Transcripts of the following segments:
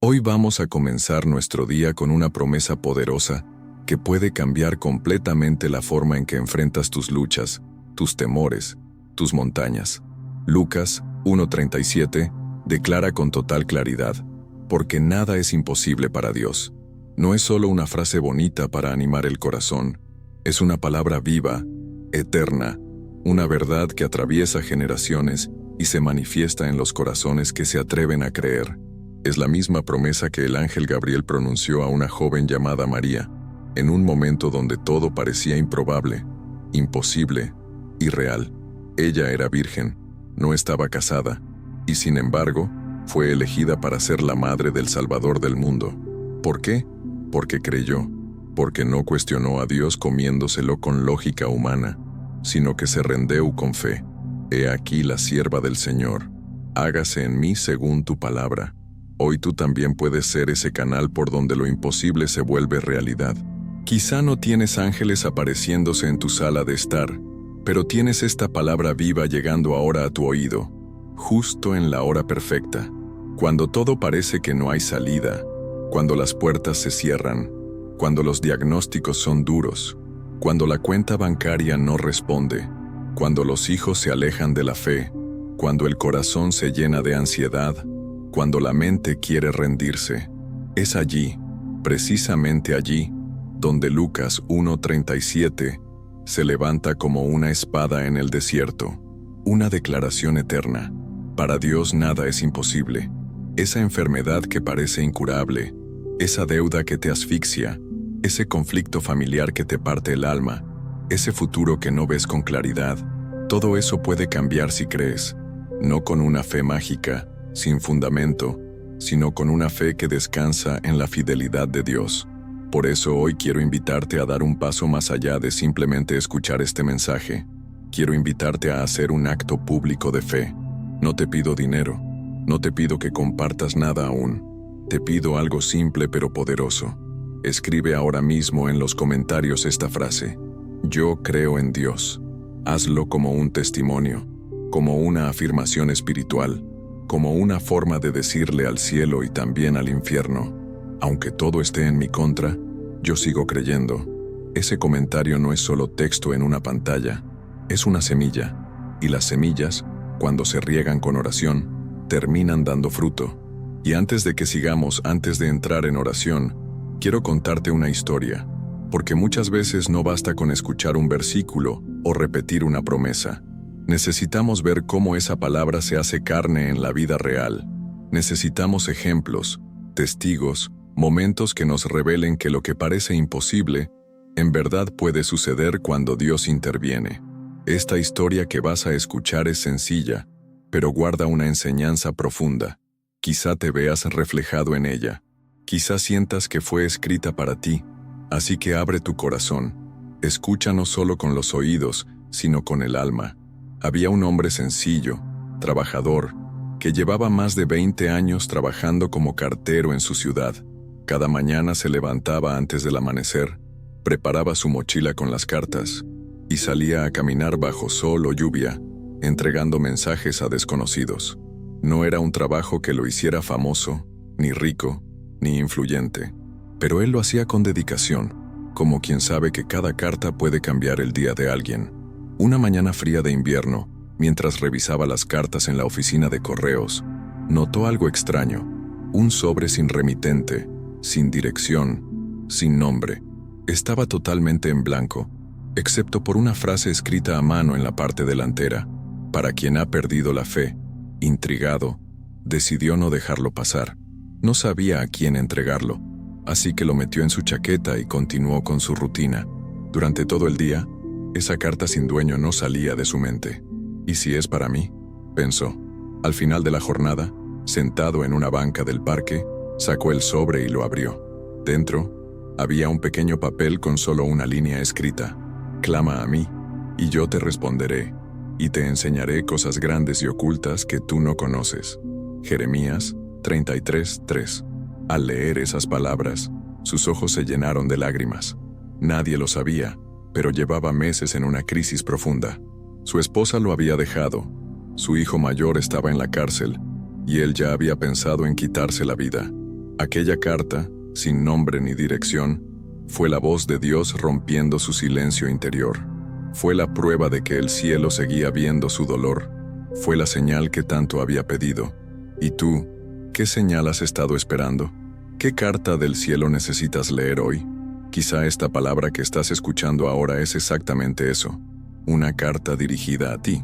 Hoy vamos a comenzar nuestro día con una promesa poderosa que puede cambiar completamente la forma en que enfrentas tus luchas, tus temores, tus montañas. Lucas 1:37 declara con total claridad, porque nada es imposible para Dios. No es solo una frase bonita para animar el corazón, es una palabra viva, eterna, una verdad que atraviesa generaciones y se manifiesta en los corazones que se atreven a creer. Es la misma promesa que el ángel Gabriel pronunció a una joven llamada María, en un momento donde todo parecía improbable, imposible, irreal. Ella era virgen, no estaba casada, y sin embargo, fue elegida para ser la madre del Salvador del mundo. ¿Por qué? Porque creyó, porque no cuestionó a Dios comiéndoselo con lógica humana, sino que se rendió con fe. He aquí la sierva del Señor, hágase en mí según tu palabra. Hoy tú también puedes ser ese canal por donde lo imposible se vuelve realidad. Quizá no tienes ángeles apareciéndose en tu sala de estar, pero tienes esta palabra viva llegando ahora a tu oído, justo en la hora perfecta, cuando todo parece que no hay salida, cuando las puertas se cierran, cuando los diagnósticos son duros, cuando la cuenta bancaria no responde, cuando los hijos se alejan de la fe, cuando el corazón se llena de ansiedad, cuando la mente quiere rendirse. Es allí, precisamente allí, donde Lucas 1:37 se levanta como una espada en el desierto, una declaración eterna. Para Dios nada es imposible. Esa enfermedad que parece incurable, esa deuda que te asfixia, ese conflicto familiar que te parte el alma, ese futuro que no ves con claridad, todo eso puede cambiar si crees, no con una fe mágica, sin fundamento, sino con una fe que descansa en la fidelidad de Dios. Por eso hoy quiero invitarte a dar un paso más allá de simplemente escuchar este mensaje. Quiero invitarte a hacer un acto público de fe. No te pido dinero, no te pido que compartas nada aún. Te pido algo simple pero poderoso. Escribe ahora mismo en los comentarios esta frase: yo creo en Dios. Hazlo como un testimonio, como una afirmación espiritual, como una forma de decirle al cielo y también al infierno: aunque todo esté en mi contra, yo sigo creyendo. Ese comentario no es solo texto en una pantalla, es una semilla, y las semillas, cuando se riegan con oración, terminan dando fruto. Y antes de que sigamos, antes de entrar en oración, quiero contarte una historia, porque muchas veces no basta con escuchar un versículo o repetir una promesa. Necesitamos ver cómo esa palabra se hace carne en la vida real. Necesitamos ejemplos, testigos, momentos que nos revelen que lo que parece imposible, en verdad puede suceder cuando Dios interviene. Esta historia que vas a escuchar es sencilla, pero guarda una enseñanza profunda. Quizá te veas reflejado en ella. Quizá sientas que fue escrita para ti. Así que abre tu corazón. Escucha no solo con los oídos, sino con el alma. Había un hombre sencillo, trabajador, que llevaba más de 20 años trabajando como cartero en su ciudad. Cada mañana se levantaba antes del amanecer, preparaba su mochila con las cartas y salía a caminar bajo sol o lluvia, entregando mensajes a desconocidos. No era un trabajo que lo hiciera famoso, ni rico, ni influyente, pero él lo hacía con dedicación, como quien sabe que cada carta puede cambiar el día de alguien. Una mañana fría de invierno, mientras revisaba las cartas en la oficina de correos, notó algo extraño: un sobre sin remitente, sin dirección, sin nombre. Estaba totalmente en blanco, excepto por una frase escrita a mano en la parte delantera: para quien ha perdido la fe. Intrigado, decidió no dejarlo pasar. No sabía a quién entregarlo, así que lo metió en su chaqueta y continuó con su rutina. Durante todo el día, esa carta sin dueño no salía de su mente. ¿Y si es para mí?, pensó. Al final de la jornada, sentado en una banca del parque, sacó el sobre y lo abrió. Dentro, había un pequeño papel con solo una línea escrita: clama a mí, y yo te responderé, y te enseñaré cosas grandes y ocultas que tú no conoces. Jeremías 33:3. Al leer esas palabras, sus ojos se llenaron de lágrimas. Nadie lo sabía, pero llevaba meses en una crisis profunda. Su esposa lo había dejado, su hijo mayor estaba en la cárcel, y él ya había pensado en quitarse la vida. Aquella carta, sin nombre ni dirección, fue la voz de Dios rompiendo su silencio interior. Fue la prueba de que el cielo seguía viendo su dolor. Fue la señal que tanto había pedido. ¿Y tú, qué señal has estado esperando? ¿Qué carta del cielo necesitas leer hoy? Quizá esta palabra que estás escuchando ahora es exactamente eso. Una carta dirigida a ti.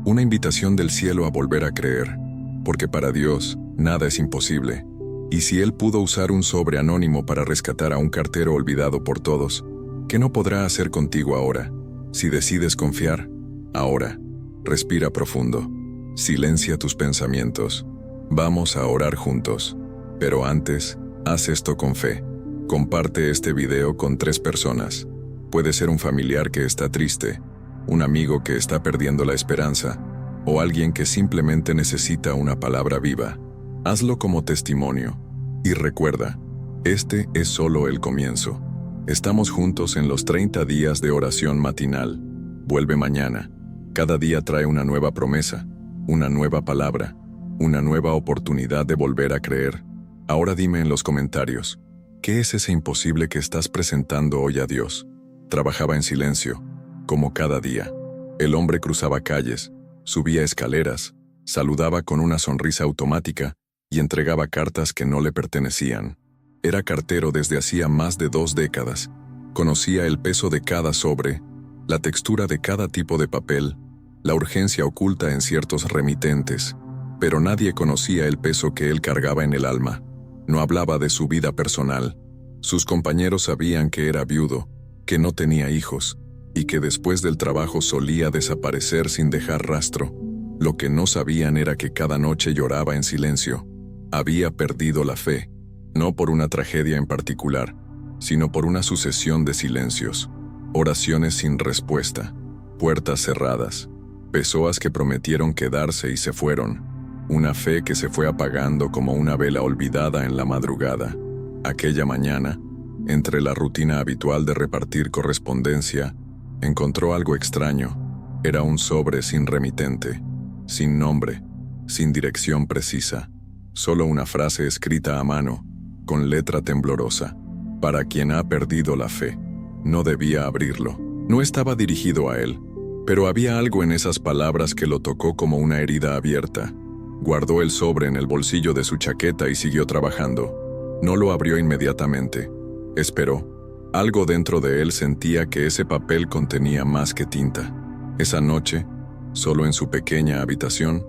Una invitación del cielo a volver a creer. Porque para Dios, nada es imposible. Y si Él pudo usar un sobre anónimo para rescatar a un cartero olvidado por todos, ¿qué no podrá hacer contigo ahora? Si decides confiar, ahora, respira profundo. Silencia tus pensamientos. Vamos a orar juntos. Pero antes, haz esto con fe. Comparte este video con 3 personas. Puede ser un familiar que está triste, un amigo que está perdiendo la esperanza, o alguien que simplemente necesita una palabra viva. Hazlo como testimonio. Y recuerda, este es solo el comienzo. Estamos juntos en los 30 días de oración matinal. Vuelve mañana. Cada día trae una nueva promesa, una nueva palabra, una nueva oportunidad de volver a creer. Ahora dime en los comentarios, ¿qué es ese imposible que estás presentando hoy a Dios? Trabajaba en silencio, como cada día. El hombre cruzaba calles, subía escaleras, saludaba con una sonrisa automática y entregaba cartas que no le pertenecían. Era cartero desde hacía más de 2 décadas. Conocía el peso de cada sobre, la textura de cada tipo de papel, la urgencia oculta en ciertos remitentes, pero nadie conocía el peso que él cargaba en el alma. No hablaba de su vida personal. Sus compañeros sabían que era viudo, que no tenía hijos, y que después del trabajo solía desaparecer sin dejar rastro. Lo que no sabían era que cada noche lloraba en silencio. Había perdido la fe, no por una tragedia en particular, sino por una sucesión de silencios, oraciones sin respuesta, puertas cerradas, pessoas que prometieron quedarse y se fueron, una fe que se fue apagando como una vela olvidada en la madrugada. Aquella mañana, entre la rutina habitual de repartir correspondencia, encontró algo extraño. Era un sobre sin remitente, sin nombre, sin dirección precisa, solo una frase escrita a mano, con letra temblorosa. Para quien ha perdido la fe. No debía abrirlo. No estaba dirigido a él, pero había algo en esas palabras que lo tocó como una herida abierta. Guardó el sobre en el bolsillo de su chaqueta y siguió trabajando. No lo abrió inmediatamente. Esperó. Algo dentro de él sentía que ese papel contenía más que tinta. Esa noche, solo en su pequeña habitación,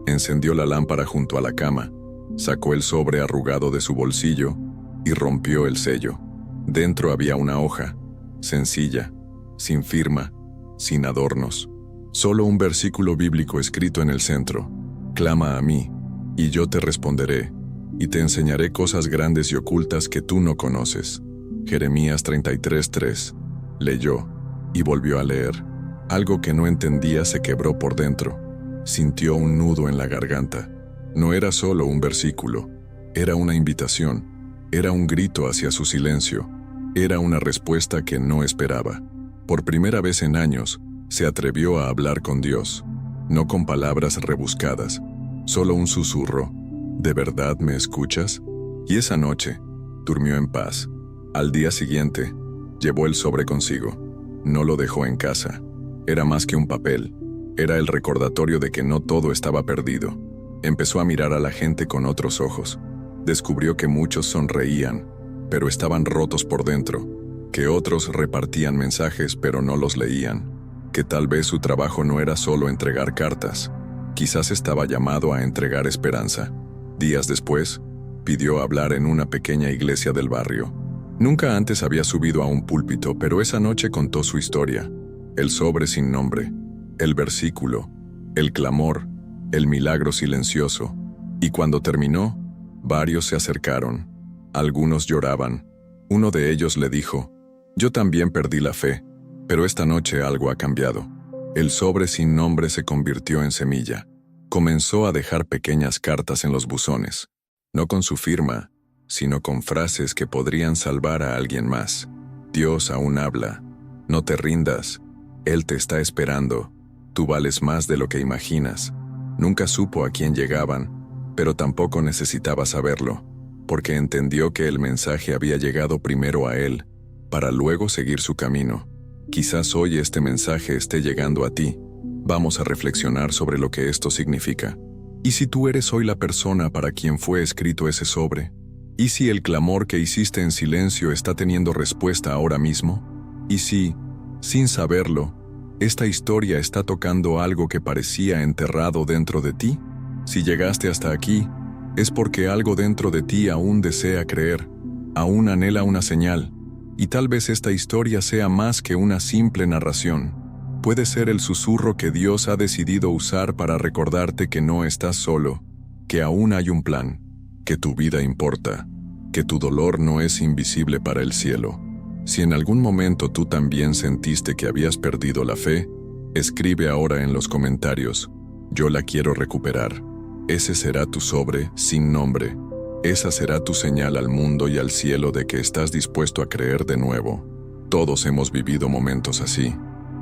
encendió la lámpara junto a la cama, sacó el sobre arrugado de su bolsillo y rompió el sello. Dentro había una hoja, sencilla, sin firma, sin adornos. Solo un versículo bíblico escrito en el centro. Clama a mí, y yo te responderé, y te enseñaré cosas grandes y ocultas que tú no conoces. Jeremías 33:3. Leyó, y volvió a leer. Algo que no entendía se quebró por dentro. Sintió un nudo en la garganta. No era solo un versículo, era una invitación, era un grito hacia su silencio, era una respuesta que no esperaba. Por primera vez en años, se atrevió a hablar con Dios, no con palabras rebuscadas, solo un susurro. ¿De verdad me escuchas? Y esa noche, durmió en paz. Al día siguiente, llevó el sobre consigo. No lo dejó en casa. Era más que un papel. Era el recordatorio de que no todo estaba perdido. Empezó a mirar a la gente con otros ojos. Descubrió que muchos sonreían, pero estaban rotos por dentro. Que otros repartían mensajes, pero no los leían. Que tal vez su trabajo no era solo entregar cartas. Quizás estaba llamado a entregar esperanza. Días después, pidió hablar en una pequeña iglesia del barrio. Nunca antes había subido a un púlpito, pero esa noche contó su historia. El sobre sin nombre, el versículo, el clamor, el milagro silencioso. Y cuando terminó, varios se acercaron. Algunos lloraban. Uno de ellos le dijo: «Yo también perdí la fe, pero esta noche algo ha cambiado». El sobre sin nombre se convirtió en semilla. Comenzó a dejar pequeñas cartas en los buzones, no con su firma, sino con frases que podrían salvar a alguien más. Dios aún habla. No te rindas. Él te está esperando. Tú vales más de lo que imaginas. Nunca supo a quién llegaban, pero tampoco necesitaba saberlo. porque entendió que el mensaje había llegado primero a él, para luego seguir su camino. Quizás hoy este mensaje esté llegando a ti. Vamos a reflexionar sobre lo que esto significa. ¿Y si tú eres hoy la persona para quien fue escrito ese sobre? ¿Y si el clamor que hiciste en silencio está teniendo respuesta ahora mismo? ¿Y si, sin saberlo, esta historia está tocando algo que parecía enterrado dentro de ti? Si llegaste hasta aquí, es porque algo dentro de ti aún desea creer, aún anhela una señal, y tal vez esta historia sea más que una simple narración. Puede ser el susurro que Dios ha decidido usar para recordarte que no estás solo, que aún hay un plan, que tu vida importa, que tu dolor no es invisible para el cielo. Si en algún momento tú también sentiste que habías perdido la fe, escribe ahora en los comentarios: yo la quiero recuperar. Ese será tu sobre sin nombre. Esa será tu señal al mundo y al cielo de que estás dispuesto a creer de nuevo. Todos hemos vivido momentos así,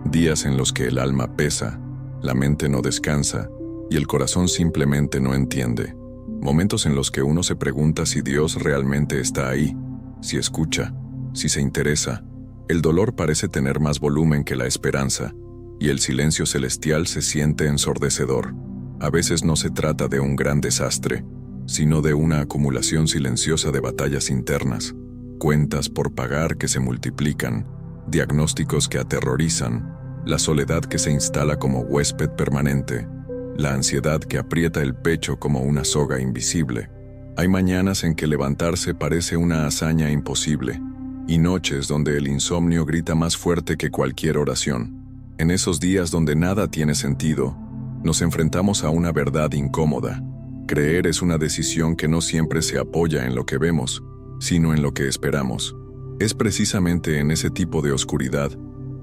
días en los que el alma pesa, la mente no descansa y el corazón simplemente no entiende. Momentos en los que uno se pregunta si Dios realmente está ahí, si escucha, si se interesa. El dolor parece tener más volumen que la esperanza, y el silencio celestial se siente ensordecedor. A veces no se trata de un gran desastre, sino de una acumulación silenciosa de batallas internas, cuentas por pagar que se multiplican, diagnósticos que aterrorizan, la soledad que se instala como huésped permanente, la ansiedad que aprieta el pecho como una soga invisible. Hay mañanas en que levantarse parece una hazaña imposible, y noches donde el insomnio grita más fuerte que cualquier oración. En esos días donde nada tiene sentido, nos enfrentamos a una verdad incómoda. Creer es una decisión que no siempre se apoya en lo que vemos, sino en lo que esperamos. Es precisamente en ese tipo de oscuridad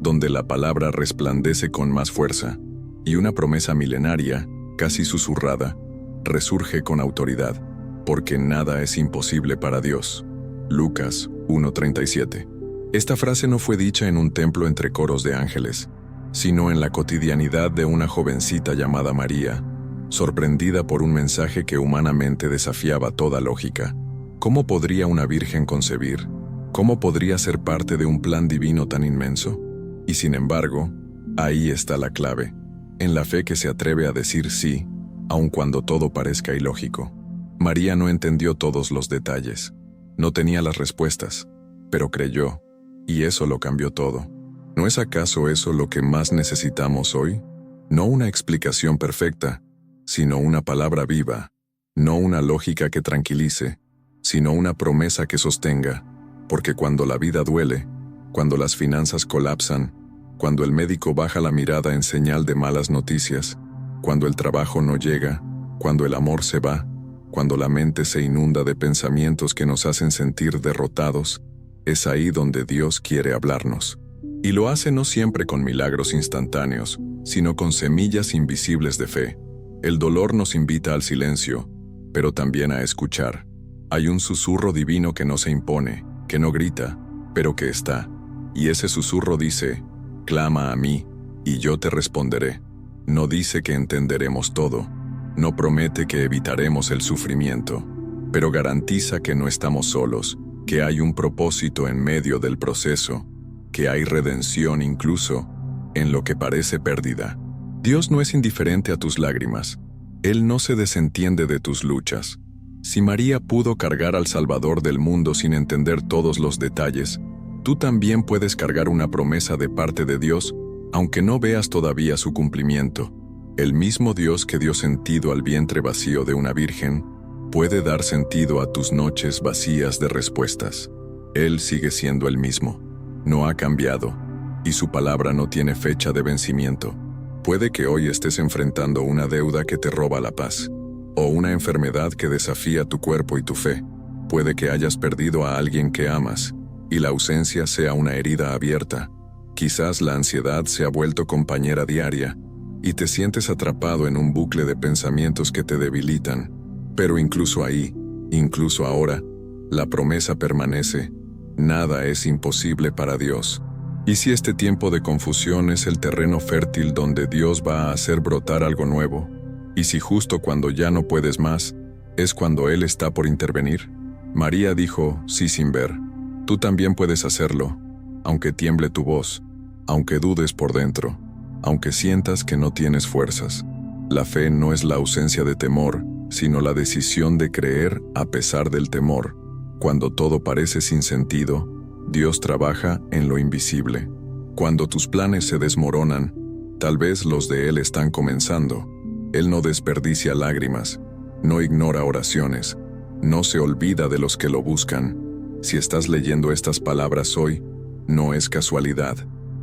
donde la palabra resplandece con más fuerza, y una promesa milenaria, casi susurrada, resurge con autoridad, porque nada es imposible para Dios. Lucas 1:37. Esta frase no fue dicha en un templo entre coros de ángeles, sino en la cotidianidad de una jovencita llamada María, sorprendida por un mensaje que humanamente desafiaba toda lógica. ¿Cómo podría una virgen concebir? ¿Cómo podría ser parte de un plan divino tan inmenso? Y sin embargo, ahí está la clave, en la fe que se atreve a decir sí, aun cuando todo parezca ilógico. María no entendió todos los detalles, no tenía las respuestas, pero creyó, y eso lo cambió todo. ¿No es acaso eso lo que más necesitamos hoy? No una explicación perfecta, sino una palabra viva, no una lógica que tranquilice, sino una promesa que sostenga, porque cuando la vida duele, cuando las finanzas colapsan, cuando el médico baja la mirada en señal de malas noticias, cuando el trabajo no llega, cuando el amor se va, cuando la mente se inunda de pensamientos que nos hacen sentir derrotados, es ahí donde Dios quiere hablarnos. Y lo hace no siempre con milagros instantáneos, sino con semillas invisibles de fe. El dolor nos invita al silencio, pero también a escuchar. Hay un susurro divino que no se impone, que no grita, pero que está. Y ese susurro dice: clama a mí, y yo te responderé. No dice que entenderemos todo, no promete que evitaremos el sufrimiento, pero garantiza que no estamos solos, que hay un propósito en medio del proceso, que hay redención incluso en lo que parece pérdida. Dios no es indiferente a tus lágrimas, Él no se desentiende de tus luchas. Si María pudo cargar al Salvador del mundo sin entender todos los detalles, tú también puedes cargar una promesa de parte de Dios, aunque no veas todavía su cumplimiento. El mismo Dios que dio sentido al vientre vacío de una virgen, puede dar sentido a tus noches vacías de respuestas. Él sigue siendo el mismo, no ha cambiado, y su palabra no tiene fecha de vencimiento. Puede que hoy estés enfrentando una deuda que te roba la paz, o una enfermedad que desafía tu cuerpo y tu fe. Puede que hayas perdido a alguien que amas, y la ausencia sea una herida abierta. Quizás la ansiedad se ha vuelto compañera diaria, y te sientes atrapado en un bucle de pensamientos que te debilitan. Pero incluso ahí, incluso ahora, la promesa permanece: nada es imposible para Dios. ¿Y si este tiempo de confusión es el terreno fértil donde Dios va a hacer brotar algo nuevo? ¿Y si justo cuando ya no puedes más, es cuando Él está por intervenir? María dijo, sí, sin ver. Tú también puedes hacerlo, aunque tiemble tu voz, aunque dudes por dentro, aunque sientas que no tienes fuerzas. La fe no es la ausencia de temor, sino la decisión de creer a pesar del temor. Cuando todo parece sin sentido, Dios trabaja en lo invisible. Cuando tus planes se desmoronan, tal vez los de Él están comenzando. Él no desperdicia lágrimas, no ignora oraciones, no se olvida de los que lo buscan. Si estás leyendo estas palabras hoy, no es casualidad.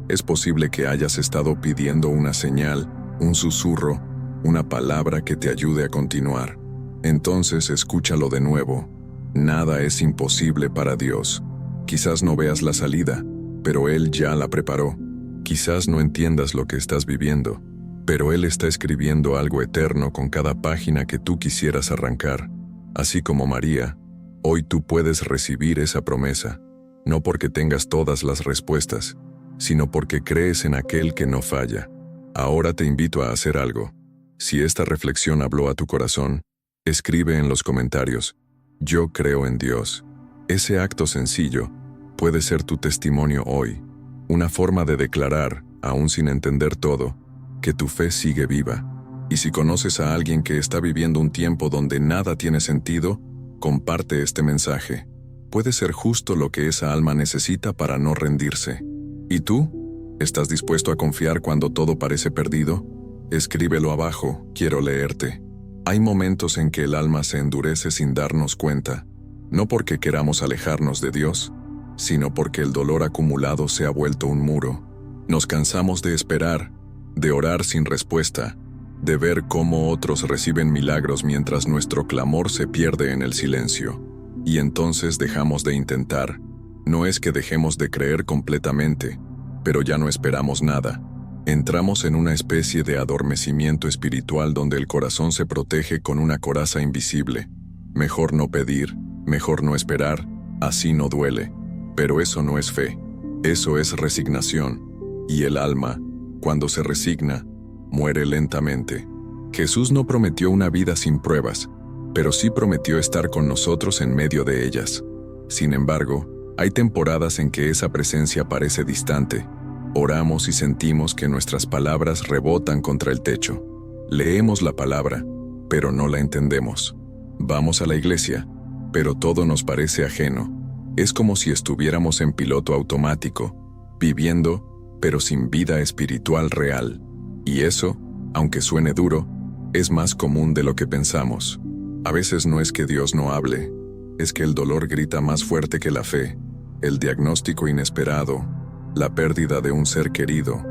Es posible que hayas estado pidiendo una señal, un susurro, una palabra que te ayude a continuar. Entonces escúchalo de nuevo. Nada es imposible para Dios. Quizás no veas la salida, pero Él ya la preparó. Quizás no entiendas lo que estás viviendo, pero Él está escribiendo algo eterno con cada página que tú quisieras arrancar. Así como María, hoy tú puedes recibir esa promesa, no porque tengas todas las respuestas, sino porque crees en aquel que no falla. Ahora te invito a hacer algo. Si esta reflexión habló a tu corazón, escribe en los comentarios, yo creo en Dios. Ese acto sencillo puede ser tu testimonio hoy, una forma de declarar, aún sin entender todo, que tu fe sigue viva. Y si conoces a alguien que está viviendo un tiempo donde nada tiene sentido, comparte este mensaje. Puede ser justo lo que esa alma necesita para no rendirse. ¿Y tú? ¿Estás dispuesto a confiar cuando todo parece perdido? Escríbelo abajo, quiero leerte. Hay momentos en que el alma se endurece sin darnos cuenta, no porque queramos alejarnos de Dios, sino porque el dolor acumulado se ha vuelto un muro. Nos cansamos de esperar, de orar sin respuesta, de ver cómo otros reciben milagros mientras nuestro clamor se pierde en el silencio. Y entonces dejamos de intentar. No es que dejemos de creer completamente, pero ya no esperamos nada. Entramos en una especie de adormecimiento espiritual donde el corazón se protege con una coraza invisible. Mejor no pedir, mejor no esperar, así no duele. Pero eso no es fe, eso es resignación. Y el alma, cuando se resigna, muere lentamente. Jesús no prometió una vida sin pruebas, pero sí prometió estar con nosotros en medio de ellas. Sin embargo, hay temporadas en que esa presencia parece distante. Oramos y sentimos que nuestras palabras rebotan contra el techo. Leemos la palabra, pero no la entendemos. Vamos a la iglesia, pero todo nos parece ajeno. Es como si estuviéramos en piloto automático, viviendo, pero sin vida espiritual real. Y eso, aunque suene duro, es más común de lo que pensamos. A veces no es que Dios no hable, es que el dolor grita más fuerte que la fe, el diagnóstico inesperado, la pérdida de un ser querido,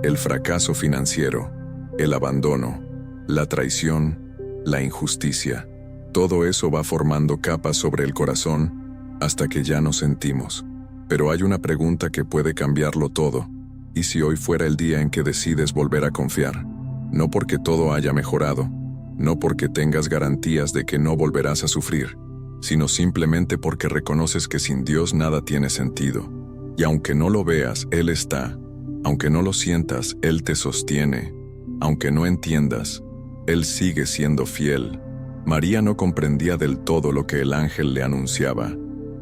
el fracaso financiero, el abandono, la traición, la injusticia. Todo eso va formando capas sobre el corazón hasta que ya no sentimos. Pero hay una pregunta que puede cambiarlo todo. ¿Y si hoy fuera el día en que decides volver a confiar? No porque todo haya mejorado, no porque tengas garantías de que no volverás a sufrir, sino simplemente porque reconoces que sin Dios nada tiene sentido. Y aunque no lo veas, Él está. Aunque no lo sientas, Él te sostiene. Aunque no entiendas, Él sigue siendo fiel. María no comprendía del todo lo que el ángel le anunciaba.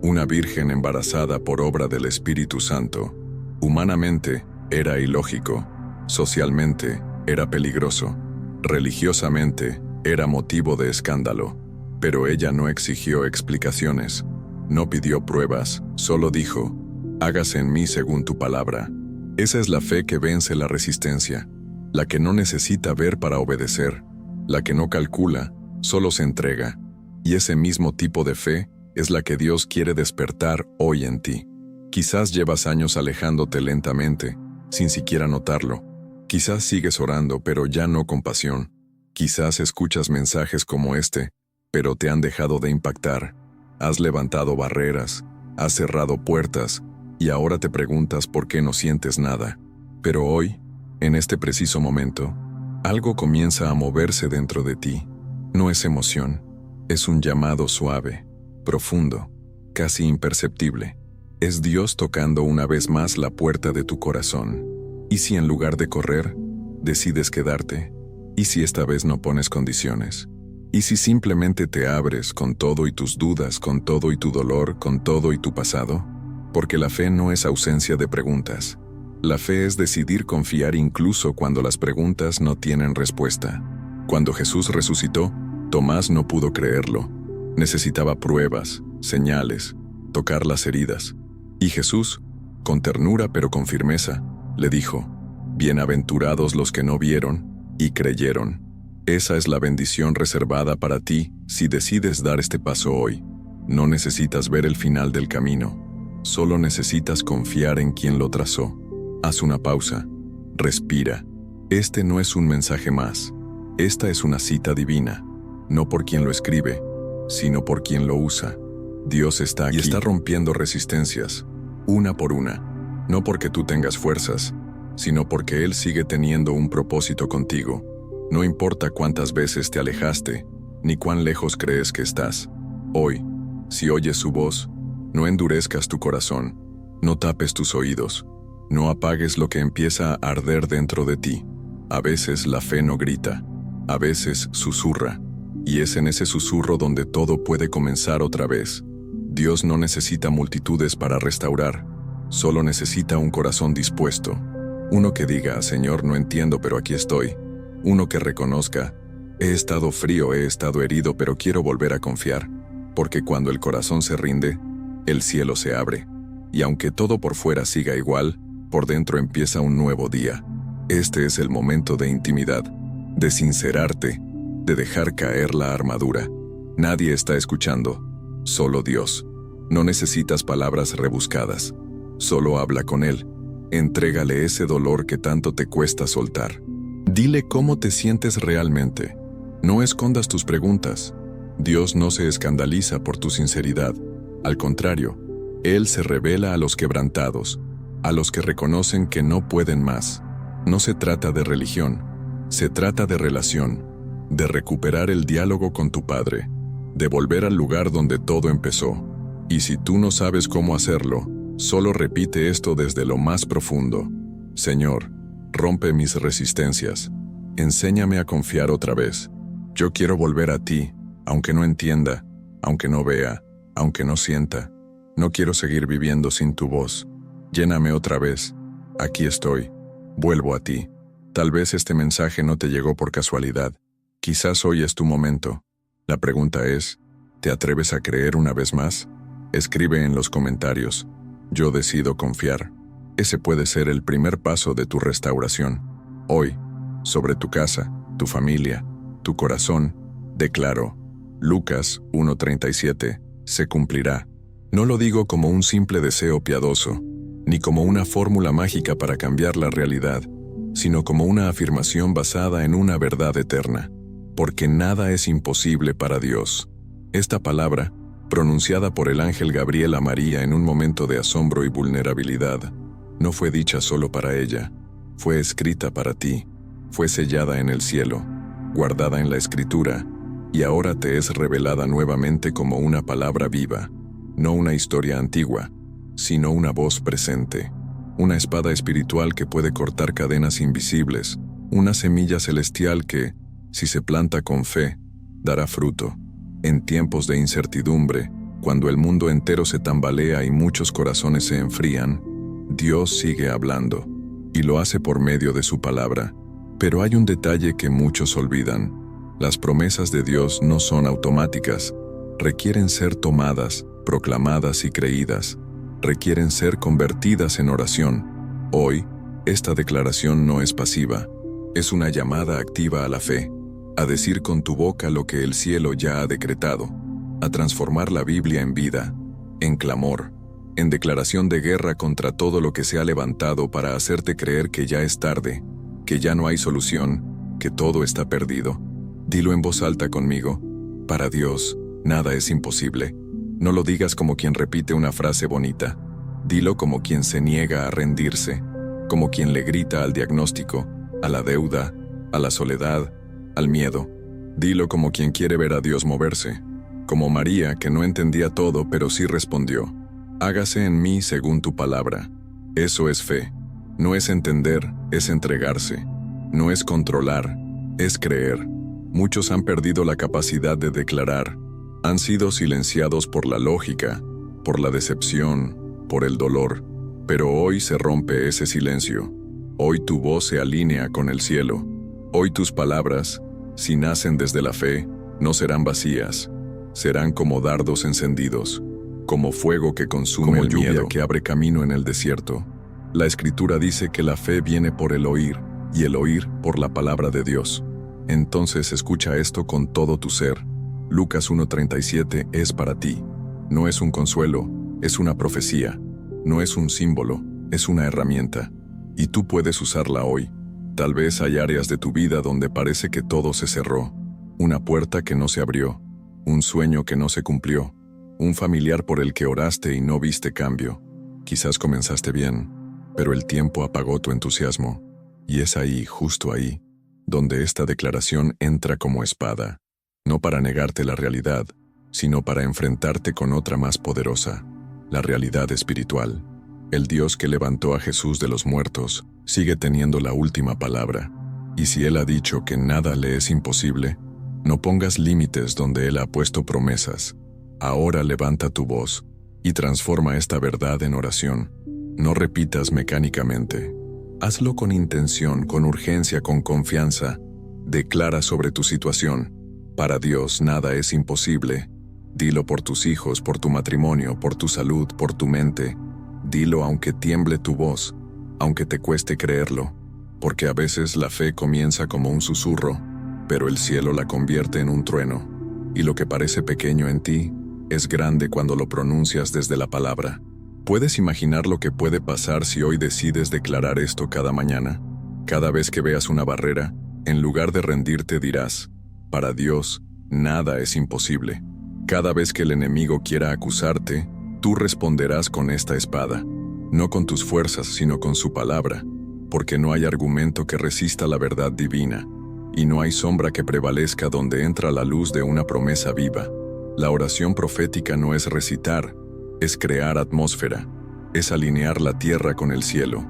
Una virgen embarazada por obra del Espíritu Santo. Humanamente, era ilógico. Socialmente, era peligroso. Religiosamente, era motivo de escándalo. Pero ella no exigió explicaciones. No pidió pruebas, solo dijo, hágase en mí según tu palabra. Esa es la fe que vence la resistencia, la que no necesita ver para obedecer, la que no calcula, solo se entrega. Y ese mismo tipo de fe es la que Dios quiere despertar hoy en ti. Quizás llevas años alejándote lentamente, sin siquiera notarlo. Quizás sigues orando, pero ya no con pasión. Quizás escuchas mensajes como este, pero te han dejado de impactar. Has levantado barreras, has cerrado puertas, y ahora te preguntas por qué no sientes nada. Pero hoy, en este preciso momento, algo comienza a moverse dentro de ti. No es emoción, es un llamado suave, profundo, casi imperceptible. Es Dios tocando una vez más la puerta de tu corazón. ¿Y si en lugar de correr, decides quedarte? ¿Y si esta vez no pones condiciones? ¿Y si simplemente te abres con todo y tus dudas, con todo y tu dolor, con todo y tu pasado? Porque la fe no es ausencia de preguntas. La fe es decidir confiar incluso cuando las preguntas no tienen respuesta. Cuando Jesús resucitó, Tomás no pudo creerlo. Necesitaba pruebas, señales, tocar las heridas. Y Jesús, con ternura pero con firmeza, le dijo: «Bienaventurados los que no vieron y creyeron». Esa es la bendición reservada para ti si decides dar este paso hoy. No necesitas ver el final del camino, solo necesitas confiar en quien lo trazó. Haz una pausa, respira. Este no es un mensaje más, esta es una cita divina, no por quien lo escribe, sino por quien lo usa. Dios está aquí y está rompiendo resistencias, una por una, no porque tú tengas fuerzas, sino porque Él sigue teniendo un propósito contigo. No importa cuántas veces te alejaste, ni cuán lejos crees que estás. Hoy, si oyes su voz, no endurezcas tu corazón, no tapes tus oídos, no apagues lo que empieza a arder dentro de ti. A veces la fe no grita, a veces susurra, y es en ese susurro donde todo puede comenzar otra vez. Dios no necesita multitudes para restaurar, solo necesita un corazón dispuesto. Uno que diga: «Señor, no entiendo, pero aquí estoy». Uno que reconozca: «He estado frío, he estado herido, pero quiero volver a confiar». Porque cuando el corazón se rinde, el cielo se abre. Y aunque todo por fuera siga igual, por dentro empieza un nuevo día. Este es el momento de intimidad, de sincerarte, de dejar caer la armadura. Nadie está escuchando, solo Dios. No necesitas palabras rebuscadas, solo habla con Él. Entrégale ese dolor que tanto te cuesta soltar. Dile cómo te sientes realmente. No escondas tus preguntas. Dios no se escandaliza por tu sinceridad. Al contrario, Él se revela a los quebrantados, a los que reconocen que no pueden más. No se trata de religión, se trata de relación, de recuperar el diálogo con tu Padre, de volver al lugar donde todo empezó. Y si tú no sabes cómo hacerlo, solo repite esto desde lo más profundo: «Señor, rompe mis resistencias. Enséñame a confiar otra vez. Yo quiero volver a ti, aunque no entienda, aunque no vea, aunque no sienta. No quiero seguir viviendo sin tu voz. Lléname otra vez. Aquí estoy. Vuelvo a ti». Tal vez este mensaje no te llegó por casualidad. Quizás hoy es tu momento. La pregunta es: ¿te atreves a creer una vez más? Escribe en los comentarios: «Yo decido confiar». Ese puede ser el primer paso de tu restauración. Hoy, sobre tu casa, tu familia, tu corazón, declaro: Lucas 1:37, se cumplirá. No lo digo como un simple deseo piadoso, ni como una fórmula mágica para cambiar la realidad, sino como una afirmación basada en una verdad eterna. Porque nada es imposible para Dios. Esta palabra, pronunciada por el ángel Gabriel a María en un momento de asombro y vulnerabilidad, no fue dicha solo para ella, fue escrita para ti, fue sellada en el cielo, guardada en la Escritura, y ahora te es revelada nuevamente como una palabra viva, no una historia antigua, sino una voz presente, una espada espiritual que puede cortar cadenas invisibles, una semilla celestial que, si se planta con fe, dará fruto. En tiempos de incertidumbre, cuando el mundo entero se tambalea y muchos corazones se enfrían, Dios sigue hablando, y lo hace por medio de su palabra. Pero hay un detalle que muchos olvidan: las promesas de Dios no son automáticas, requieren ser tomadas, proclamadas y creídas, requieren ser convertidas en oración. Hoy, esta declaración no es pasiva, es una llamada activa a la fe, a decir con tu boca lo que el cielo ya ha decretado, a transformar la Biblia en vida, en clamor, en declaración de guerra contra todo lo que se ha levantado para hacerte creer que ya es tarde, que ya no hay solución, que todo está perdido. Dilo en voz alta conmigo: para Dios, nada es imposible. No lo digas como quien repite una frase bonita. Dilo como quien se niega a rendirse, como quien le grita al diagnóstico, a la deuda, a la soledad, al miedo. Dilo como quien quiere ver a Dios moverse, como María, que no entendía todo pero sí respondió: «Hágase en mí según tu palabra». Eso es fe. No es entender, es entregarse. No es controlar, es creer. Muchos han perdido la capacidad de declarar. Han sido silenciados por la lógica, por la decepción, por el dolor. Pero hoy se rompe ese silencio. Hoy tu voz se alinea con el cielo. Hoy tus palabras, si nacen desde la fe, no serán vacías. Serán como dardos encendidos, como fuego que consume el miedo, que abre camino en el desierto. La Escritura dice que la fe viene por el oír, y el oír por la palabra de Dios. Entonces escucha esto con todo tu ser. Lucas 1:37 es para ti. No es un consuelo, es una profecía. No es un símbolo, es una herramienta. Y tú puedes usarla hoy. Tal vez hay áreas de tu vida donde parece que todo se cerró. Una puerta que no se abrió. Un sueño que no se cumplió. Un familiar por el que oraste y no viste cambio. Quizás comenzaste bien, pero el tiempo apagó tu entusiasmo. Y es ahí, justo ahí, donde esta declaración entra como espada. No para negarte la realidad, sino para enfrentarte con otra más poderosa. La realidad espiritual. El Dios que levantó a Jesús de los muertos sigue teniendo la última palabra. Y si Él ha dicho que nada le es imposible, no pongas límites donde Él ha puesto promesas. Ahora levanta tu voz y transforma esta verdad en oración. No repitas mecánicamente. Hazlo con intención, con urgencia, con confianza. Declara sobre tu situación. Para Dios nada es imposible. Dilo por tus hijos, por tu matrimonio, por tu salud, por tu mente. Dilo aunque tiemble tu voz, aunque te cueste creerlo, porque a veces la fe comienza como un susurro, pero el cielo la convierte en un trueno, y lo que parece pequeño en ti es grande cuando lo pronuncias desde la palabra. ¿Puedes imaginar lo que puede pasar si hoy decides declarar esto cada mañana? Cada vez que veas una barrera, en lugar de rendirte dirás, para Dios, nada es imposible. Cada vez que el enemigo quiera acusarte, tú responderás con esta espada, no con tus fuerzas, sino con su palabra, porque no hay argumento que resista la verdad divina, y no hay sombra que prevalezca donde entra la luz de una promesa viva. La oración profética no es recitar, es crear atmósfera, es alinear la tierra con el cielo,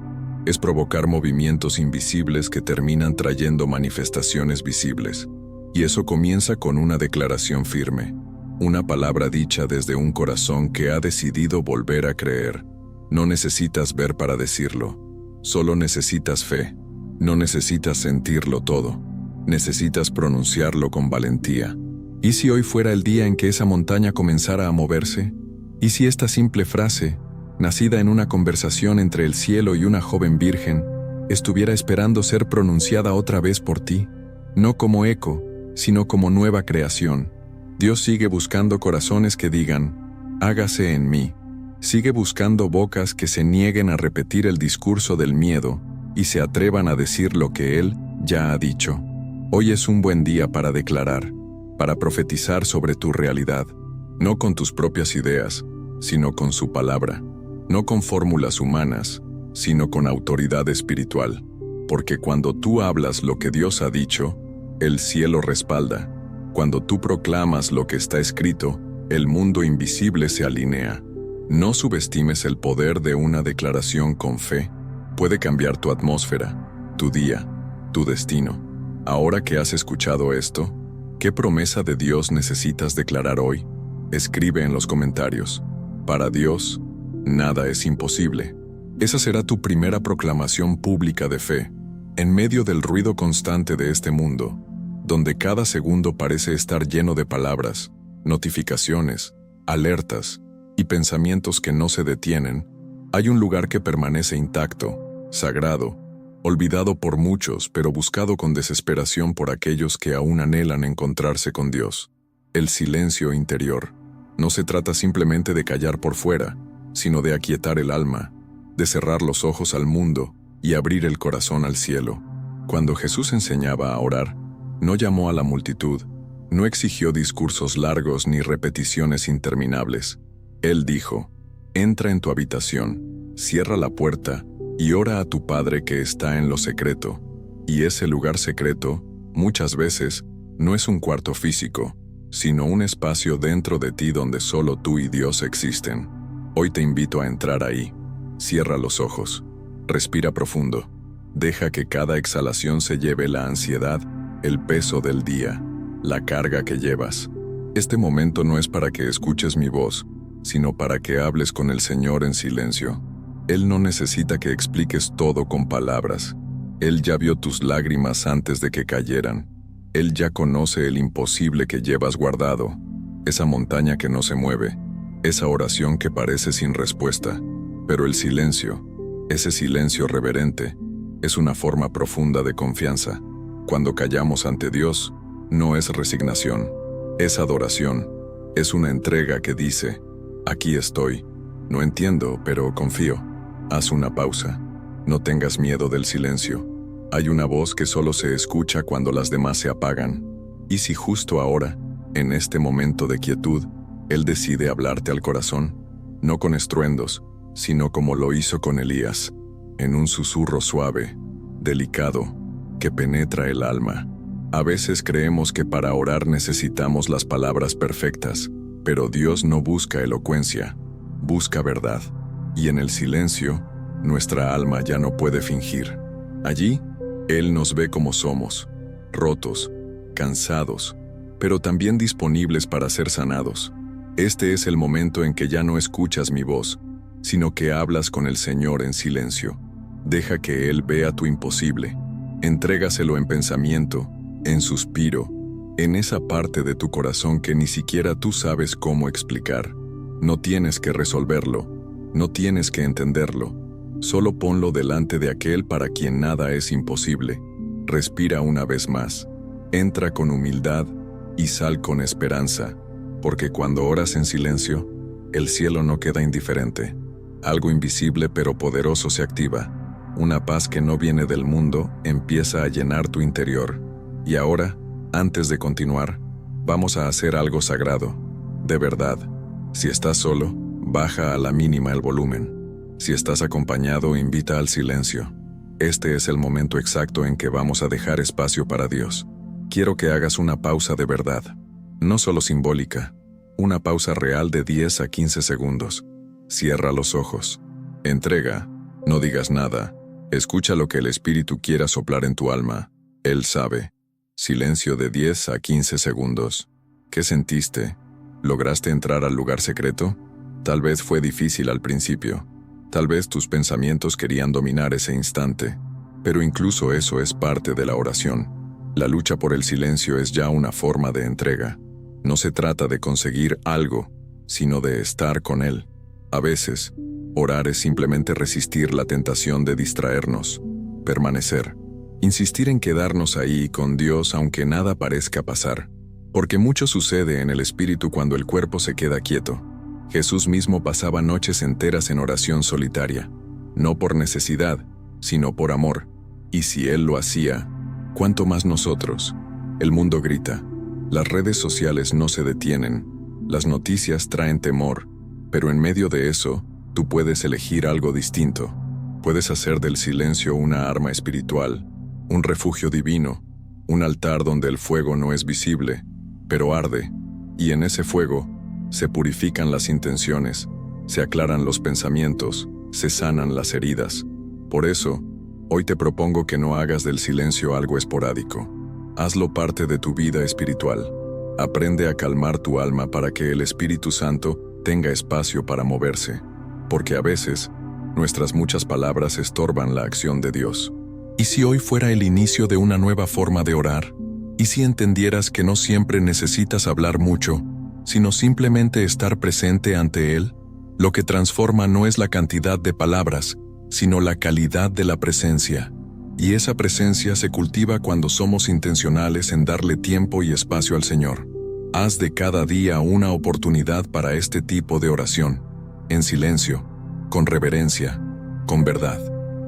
es provocar movimientos invisibles que terminan trayendo manifestaciones visibles. Y eso comienza con una declaración firme. Una palabra dicha desde un corazón que ha decidido volver a creer. No necesitas ver para decirlo. Solo necesitas fe. No necesitas sentirlo todo. Necesitas pronunciarlo con valentía. ¿Y si hoy fuera el día en que esa montaña comenzara a moverse? ¿Y si esta simple frase, nacida en una conversación entre el cielo y una joven virgen, estuviera esperando ser pronunciada otra vez por ti? No como eco, sino como nueva creación. Dios sigue buscando corazones que digan, hágase en mí. Sigue buscando bocas que se nieguen a repetir el discurso del miedo y se atrevan a decir lo que Él ya ha dicho. Hoy es un buen día para declarar, para profetizar sobre tu realidad, no con tus propias ideas, sino con su palabra, no con fórmulas humanas, sino con autoridad espiritual, porque cuando tú hablas lo que Dios ha dicho, el cielo respalda. Cuando tú proclamas lo que está escrito, el mundo invisible se alinea. No subestimes el poder de una declaración con fe. Puede cambiar tu atmósfera, tu día, tu destino. Ahora que has escuchado esto, ¿qué promesa de Dios necesitas declarar hoy? Escribe en los comentarios. Para Dios, nada es imposible. Esa será tu primera proclamación pública de fe, en medio del ruido constante de este mundo, donde cada segundo parece estar lleno de palabras, notificaciones, alertas y pensamientos que no se detienen. Hay un lugar que permanece intacto, sagrado, olvidado por muchos, pero buscado con desesperación por aquellos que aún anhelan encontrarse con Dios. El silencio interior. No se trata simplemente de callar por fuera, sino de aquietar el alma, de cerrar los ojos al mundo y abrir el corazón al cielo. Cuando Jesús enseñaba a orar, no llamó a la multitud, no exigió discursos largos ni repeticiones interminables. Él dijo, entra en tu habitación, cierra la puerta y ora a tu Padre que está en lo secreto. Y ese lugar secreto, muchas veces, no es un cuarto físico, sino un espacio dentro de ti donde solo tú y Dios existen. Hoy te invito a entrar ahí. Cierra los ojos, respira profundo, deja que cada exhalación se lleve la ansiedad, el peso del día, la carga que llevas. Este momento no es para que escuches mi voz, sino para que hables con el Señor en silencio. Él no necesita que expliques todo con palabras. Él ya vio tus lágrimas antes de que cayeran. Él ya conoce el imposible que llevas guardado, esa montaña que no se mueve, esa oración que parece sin respuesta. Pero el silencio, ese silencio reverente, es una forma profunda de confianza. Cuando callamos ante Dios, no es resignación, es adoración, es una entrega que dice: aquí estoy, no entiendo, pero confío. Haz una pausa, no tengas miedo del silencio. Hay una voz que solo se escucha cuando las demás se apagan. Y si justo ahora, en este momento de quietud, Él decide hablarte al corazón, no con estruendos, sino como lo hizo con Elías, en un susurro suave, delicado, que penetra el alma. A veces creemos que para orar necesitamos las palabras perfectas, pero Dios no busca elocuencia, busca verdad. Y en el silencio, nuestra alma ya no puede fingir. Allí, Él nos ve como somos, rotos, cansados, pero también disponibles para ser sanados. Este es el momento en que ya no escuchas mi voz, sino que hablas con el Señor en silencio. Deja que Él vea tu imposible. Entrégaselo en pensamiento, en suspiro, en esa parte de tu corazón que ni siquiera tú sabes cómo explicar. No tienes que resolverlo, no tienes que entenderlo. Solo ponlo delante de aquel para quien nada es imposible. Respira una vez más. Entra con humildad y sal con esperanza, porque cuando oras en silencio, el cielo no queda indiferente. Algo invisible pero poderoso se activa. Una paz que no viene del mundo empieza a llenar tu interior. Y ahora, antes de continuar, vamos a hacer algo sagrado. De verdad, si estás solo, baja a la mínima el volumen. Si estás acompañado, invita al silencio. Este es el momento exacto en que vamos a dejar espacio para Dios. Quiero que hagas una pausa de verdad, no solo simbólica, una pausa real de 10 a 15 segundos. Cierra los ojos. Entrega, no digas nada. Escucha lo que el Espíritu quiera soplar en tu alma. Él sabe. Silencio de 10 a 15 segundos. ¿Qué sentiste? ¿Lograste entrar al lugar secreto? Tal vez fue difícil al principio. Tal vez tus pensamientos querían dominar ese instante. Pero incluso eso es parte de la oración. La lucha por el silencio es ya una forma de entrega. No se trata de conseguir algo, sino de estar con Él. A veces, orar es simplemente resistir la tentación de distraernos, permanecer, insistir en quedarnos ahí con Dios aunque nada parezca pasar. Porque mucho sucede en el espíritu cuando el cuerpo se queda quieto. Jesús mismo pasaba noches enteras en oración solitaria, no por necesidad, sino por amor. Y si Él lo hacía, ¿cuánto más nosotros? El mundo grita, las redes sociales no se detienen, las noticias traen temor, pero en medio de eso, tú puedes elegir algo distinto. Puedes hacer del silencio una arma espiritual, un refugio divino, un altar donde el fuego no es visible, pero arde, y en ese fuego se purifican las intenciones, se aclaran los pensamientos, se sanan las heridas. Por eso, hoy te propongo que no hagas del silencio algo esporádico. Hazlo parte de tu vida espiritual. Aprende a calmar tu alma para que el Espíritu Santo tenga espacio para moverse, porque a veces, nuestras muchas palabras estorban la acción de Dios. ¿Y si hoy fuera el inicio de una nueva forma de orar? ¿Y si entendieras que no siempre necesitas hablar mucho, sino simplemente estar presente ante Él? Lo que transforma no es la cantidad de palabras, sino la calidad de la presencia. Y esa presencia se cultiva cuando somos intencionales en darle tiempo y espacio al Señor. Haz de cada día una oportunidad para este tipo de oración, en silencio, con reverencia, con verdad.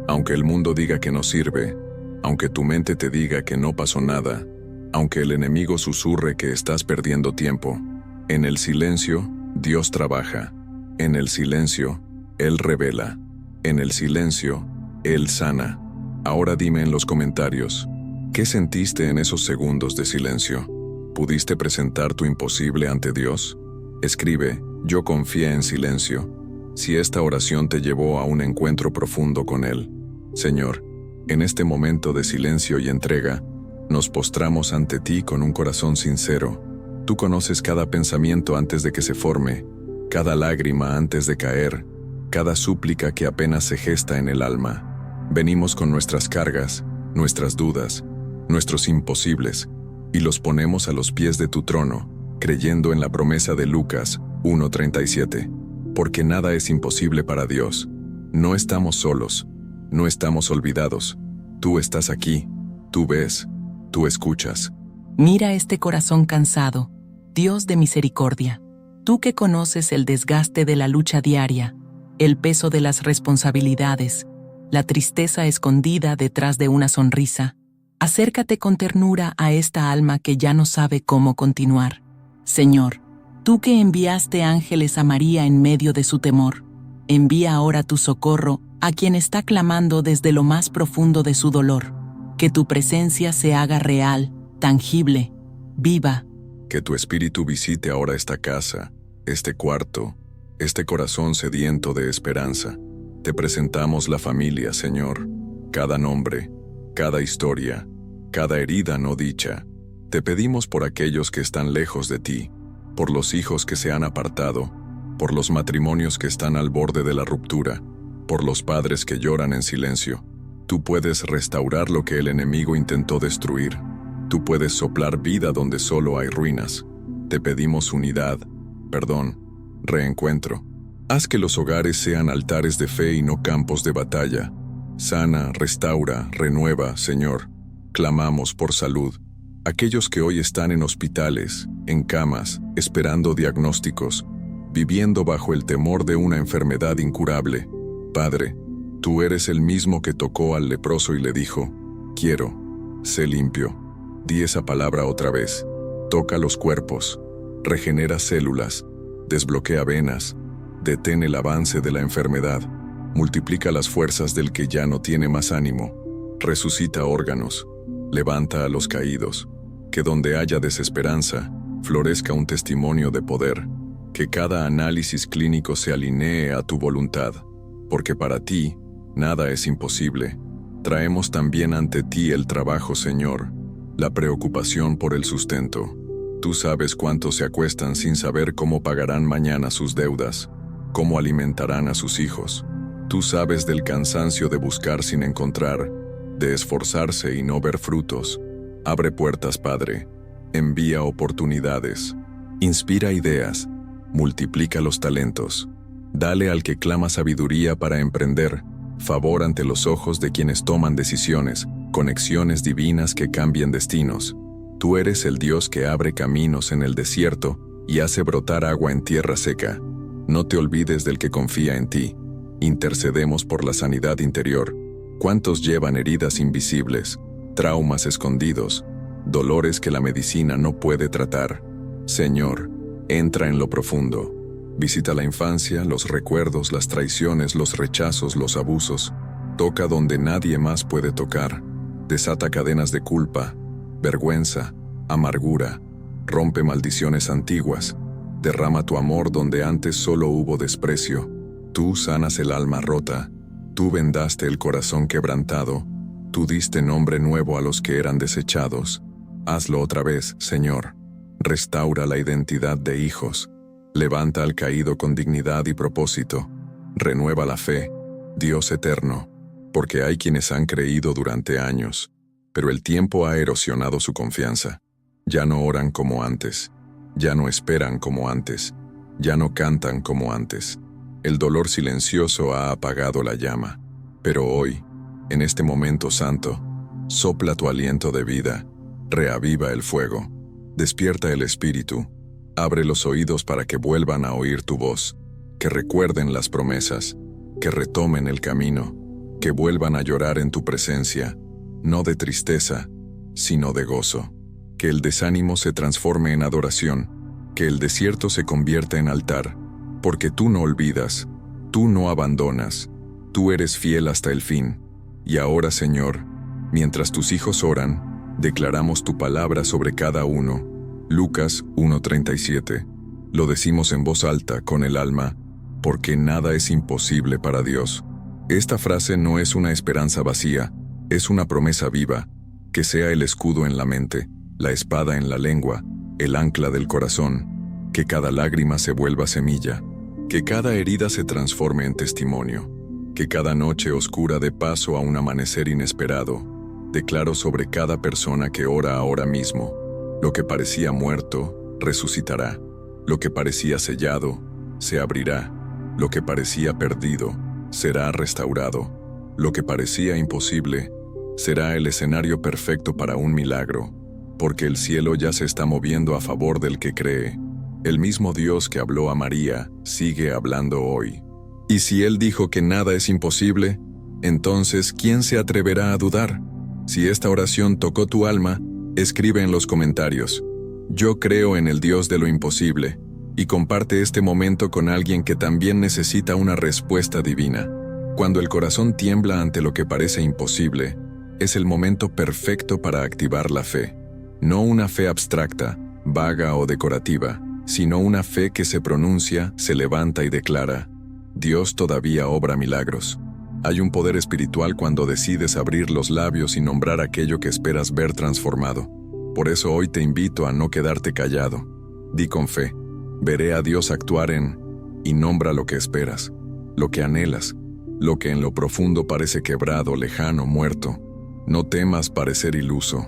Aunque el mundo diga que no sirve, aunque tu mente te diga que no pasó nada, aunque el enemigo susurre que estás perdiendo tiempo, en el silencio, Dios trabaja. En el silencio, Él revela. En el silencio, Él sana. Ahora dime en los comentarios, ¿qué sentiste en esos segundos de silencio? ¿Pudiste presentar tu imposible ante Dios? Escribe, yo confié en silencio. Si esta oración te llevó a un encuentro profundo con Él. Señor, en este momento de silencio y entrega, Nos postramos ante ti con un corazón sincero. Tú conoces cada pensamiento antes de que se forme, cada lágrima antes de caer, cada súplica que apenas se gesta en el alma. Venimos con nuestras cargas, nuestras dudas, nuestros imposibles, y los ponemos a los pies de tu trono, creyendo en la promesa de Lucas 1:37. Porque nada es imposible para Dios. No estamos solos, no estamos olvidados. Tú estás aquí, tú ves, tú escuchas. Mira este corazón cansado, Dios de misericordia. Tú que conoces el desgaste de la lucha diaria, el peso de las responsabilidades, la tristeza escondida detrás de una sonrisa. Acércate con ternura a esta alma que ya no sabe cómo continuar. Señor, tú que enviaste ángeles a María en medio de su temor, envía ahora tu socorro a quien está clamando desde lo más profundo de su dolor. Que tu presencia se haga real, tangible, viva. Que tu espíritu visite ahora esta casa, este cuarto, este corazón sediento de esperanza. Te presentamos la familia, Señor, cada nombre, cada historia, cada herida no dicha. Te pedimos por aquellos que están lejos de ti, por los hijos que se han apartado, por los matrimonios que están al borde de la ruptura, por los padres que lloran en silencio. Tú puedes restaurar lo que el enemigo intentó destruir. Tú puedes soplar vida donde solo hay ruinas. Te pedimos unidad, perdón, reencuentro. Haz que los hogares sean altares de fe y no campos de batalla. Sana, restaura, renueva, Señor. Clamamos por salud. Aquellos que hoy están en hospitales, en camas, esperando diagnósticos, viviendo bajo el temor de una enfermedad incurable. Padre, tú eres el mismo que tocó al leproso y le dijo, quiero, sé limpio. Di esa palabra otra vez. Toca los cuerpos, regenera células, desbloquea venas, detén el avance de la enfermedad, multiplica las fuerzas del que ya no tiene más ánimo, resucita órganos, levanta a los caídos, que donde haya desesperanza, florezca un testimonio de poder, que cada análisis clínico se alinee a tu voluntad, porque para ti nada es imposible. Traemos también ante ti el trabajo, Señor, la preocupación por el sustento. Tú sabes cuántos se acuestan sin saber cómo pagarán mañana sus deudas, cómo alimentarán a sus hijos. Tú sabes del cansancio de buscar sin encontrar, de esforzarse y no ver frutos. Abre puertas, Padre. Envía oportunidades. Inspira ideas. Multiplica los talentos. Dale al que clama sabiduría para emprender, favor ante los ojos de quienes toman decisiones, conexiones divinas que cambien destinos. Tú eres el Dios que abre caminos en el desierto y hace brotar agua en tierra seca. No te olvides del que confía en ti. Intercedemos por la sanidad interior. ¿Cuántos llevan heridas invisibles, traumas escondidos, dolores que la medicina no puede tratar? Señor, entra en lo profundo. Visita la infancia, los recuerdos, las traiciones, los rechazos, los abusos. Toca donde nadie más puede tocar. Desata cadenas de culpa, vergüenza, amargura. Rompe maldiciones antiguas. Derrama tu amor donde antes solo hubo desprecio. Tú sanas el alma rota. Tú vendaste el corazón quebrantado. Tú diste nombre nuevo a los que eran desechados. Hazlo otra vez, Señor. Restaura la identidad de hijos. Levanta al caído con dignidad y propósito. Renueva la fe, Dios eterno, porque hay quienes han creído durante años, pero el tiempo ha erosionado su confianza. Ya no oran como antes, ya no esperan como antes, ya no cantan como antes. El dolor silencioso ha apagado la llama, pero hoy, en este momento santo, sopla tu aliento de vida, reaviva el fuego, despierta el espíritu. Abre los oídos para que vuelvan a oír tu voz, que recuerden las promesas, que retomen el camino, que vuelvan a llorar en tu presencia, no de tristeza, sino de gozo. Que el desánimo se transforme en adoración, que el desierto se convierta en altar, porque tú no olvidas, tú no abandonas, tú eres fiel hasta el fin. Y ahora, Señor, mientras tus hijos oran, declaramos tu palabra sobre cada uno. Lucas 1:37. Lo decimos en voz alta, con el alma, porque nada es imposible para Dios. Esta frase no es una esperanza vacía, es una promesa viva. Que sea el escudo en la mente, la espada en la lengua, el ancla del corazón, que cada lágrima se vuelva semilla, que cada herida se transforme en testimonio, que cada noche oscura dé paso a un amanecer inesperado. Declaro sobre cada persona que ora ahora mismo: lo que parecía muerto, resucitará; lo que parecía sellado, se abrirá; lo que parecía perdido, será restaurado; lo que parecía imposible, será el escenario perfecto para un milagro, porque el cielo ya se está moviendo a favor del que cree. El mismo Dios que habló a María sigue hablando hoy. Y si Él dijo que nada es imposible, entonces, ¿quién se atreverá a dudar? Si esta oración tocó tu alma, escribe en los comentarios: yo creo en el Dios de lo imposible, y comparte este momento con alguien que también necesita una respuesta divina. Cuando el corazón tiembla ante lo que parece imposible, es el momento perfecto para activar la fe. No una fe abstracta, vaga o decorativa, sino una fe que se pronuncia, se levanta y declara: Dios todavía obra milagros. Hay un poder espiritual cuando decides abrir los labios y nombrar aquello que esperas ver transformado. Por eso hoy te invito a no quedarte callado. Di con fe: veré a Dios actuar en... y nombra lo que esperas, lo que anhelas, lo que en lo profundo parece quebrado, lejano, muerto. No temas parecer iluso,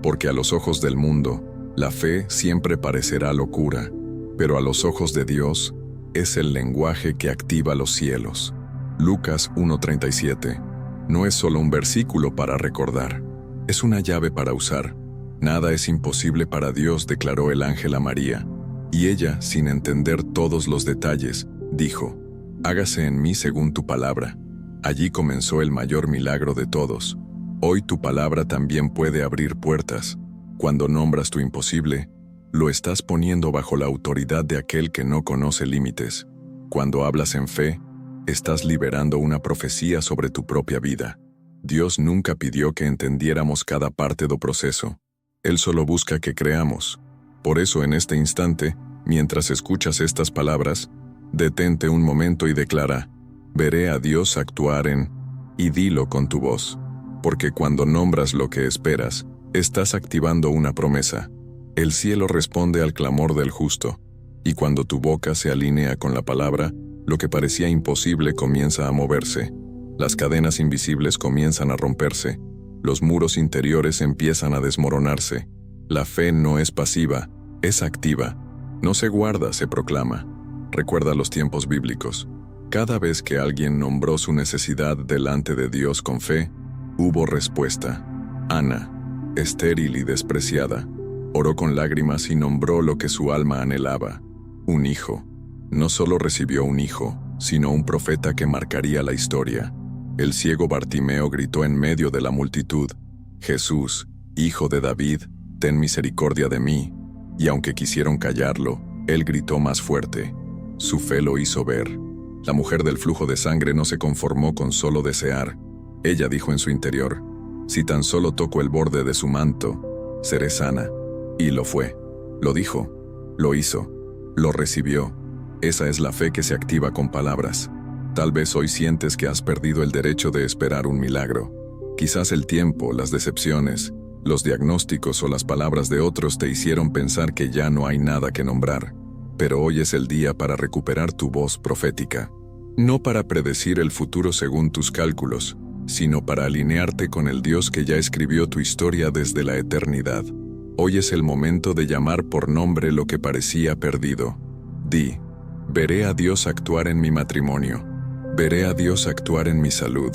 porque a los ojos del mundo, la fe siempre parecerá locura, pero a los ojos de Dios, es el lenguaje que activa los cielos. Lucas 1:37. No es solo un versículo para recordar, es una llave para usar. Nada es imposible para Dios, declaró el ángel a María, y ella, sin entender todos los detalles, dijo: hágase en mí según tu palabra. Allí comenzó el mayor milagro de todos. Hoy tu palabra también puede abrir puertas. Cuando nombras tu imposible, lo estás poniendo bajo la autoridad de aquel que no conoce límites. Cuando hablas en fe, estás liberando una profecía sobre tu propia vida. Dios nunca pidió que entendiéramos cada parte do proceso. Él solo busca que creamos. Por eso en este instante, mientras escuchas estas palabras, detente un momento y declara: veré a Dios actuar en... y dilo con tu voz. Porque cuando nombras lo que esperas, estás activando una promesa. El cielo responde al clamor del justo, y cuando tu boca se alinea con la palabra, lo que parecía imposible comienza a moverse. Las cadenas invisibles comienzan a romperse, los muros interiores empiezan a desmoronarse. La fe no es pasiva, es activa. No se guarda, se proclama. Recuerda los tiempos bíblicos. Cada vez que alguien nombró su necesidad delante de Dios con fe, hubo respuesta. Ana, estéril y despreciada, oró con lágrimas y nombró lo que su alma anhelaba: un hijo. No solo recibió un hijo, sino un profeta que marcaría la historia. El ciego Bartimeo gritó en medio de la multitud: Jesús, hijo de David, ten misericordia de mí. Y aunque quisieron callarlo, él gritó más fuerte. Su fe lo hizo ver. La mujer del flujo de sangre no se conformó con solo desear. Ella dijo en su interior: si tan solo toco el borde de su manto, seré sana. Y lo fue. Lo dijo, lo hizo, lo recibió. Esa es la fe que se activa con palabras. Tal vez hoy sientes que has perdido el derecho de esperar un milagro. Quizás el tiempo, las decepciones, los diagnósticos o las palabras de otros te hicieron pensar que ya no hay nada que nombrar. Pero hoy es el día para recuperar tu voz profética. No para predecir el futuro según tus cálculos, sino para alinearte con el Dios que ya escribió tu historia desde la eternidad. Hoy es el momento de llamar por nombre lo que parecía perdido. Di: veré a Dios actuar en mi matrimonio. Veré a Dios actuar en mi salud.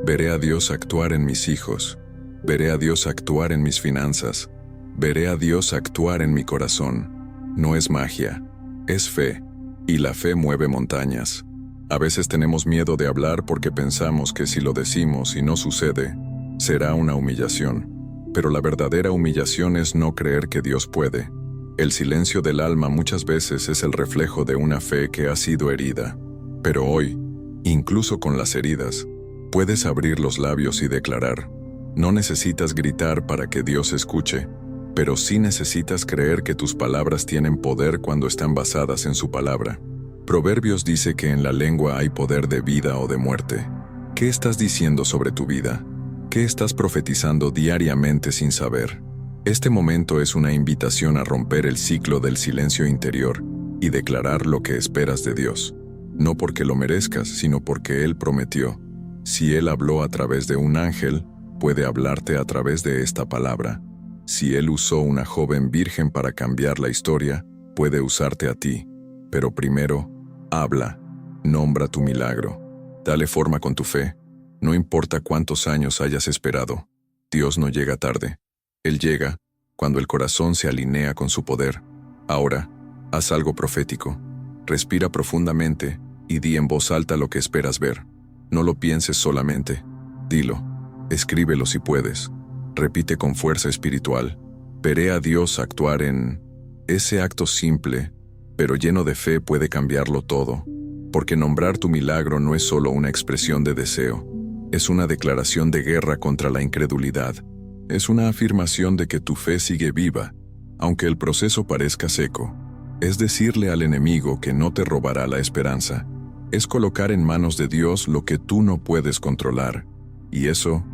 Veré a Dios actuar en mis hijos. Veré a Dios actuar en mis finanzas. Veré a Dios actuar en mi corazón. No es magia, es fe. Y la fe mueve montañas. A veces tenemos miedo de hablar porque pensamos que si lo decimos y no sucede, será una humillación. Pero la verdadera humillación es no creer que Dios puede. El silencio del alma muchas veces es el reflejo de una fe que ha sido herida. Pero hoy, incluso con las heridas, puedes abrir los labios y declarar. No necesitas gritar para que Dios escuche, pero sí necesitas creer que tus palabras tienen poder cuando están basadas en su palabra. Proverbios dice que en la lengua hay poder de vida o de muerte. ¿Qué estás diciendo sobre tu vida? ¿Qué estás profetizando diariamente sin saber? Este momento es una invitación a romper el ciclo del silencio interior y declarar lo que esperas de Dios. No porque lo merezcas, sino porque Él prometió. Si Él habló a través de un ángel, puede hablarte a través de esta palabra. Si Él usó una joven virgen para cambiar la historia, puede usarte a ti. Pero primero, habla, nombra tu milagro. Dale forma con tu fe. No importa cuántos años hayas esperado, Dios no llega tarde. Él llega cuando el corazón se alinea con su poder. Ahora, haz algo profético. Respira profundamente y di en voz alta lo que esperas ver. No lo pienses solamente. Dilo. Escríbelo si puedes. Repite con fuerza espiritual. Veré a Dios actuar en... Ese acto simple, pero lleno de fe, puede cambiarlo todo. Porque nombrar tu milagro no es solo una expresión de deseo. Es una declaración de guerra contra la incredulidad. Es una afirmación de que tu fe sigue viva, aunque el proceso parezca seco. Es decirle al enemigo que no te robará la esperanza. Es colocar en manos de Dios lo que tú no puedes controlar. Y eso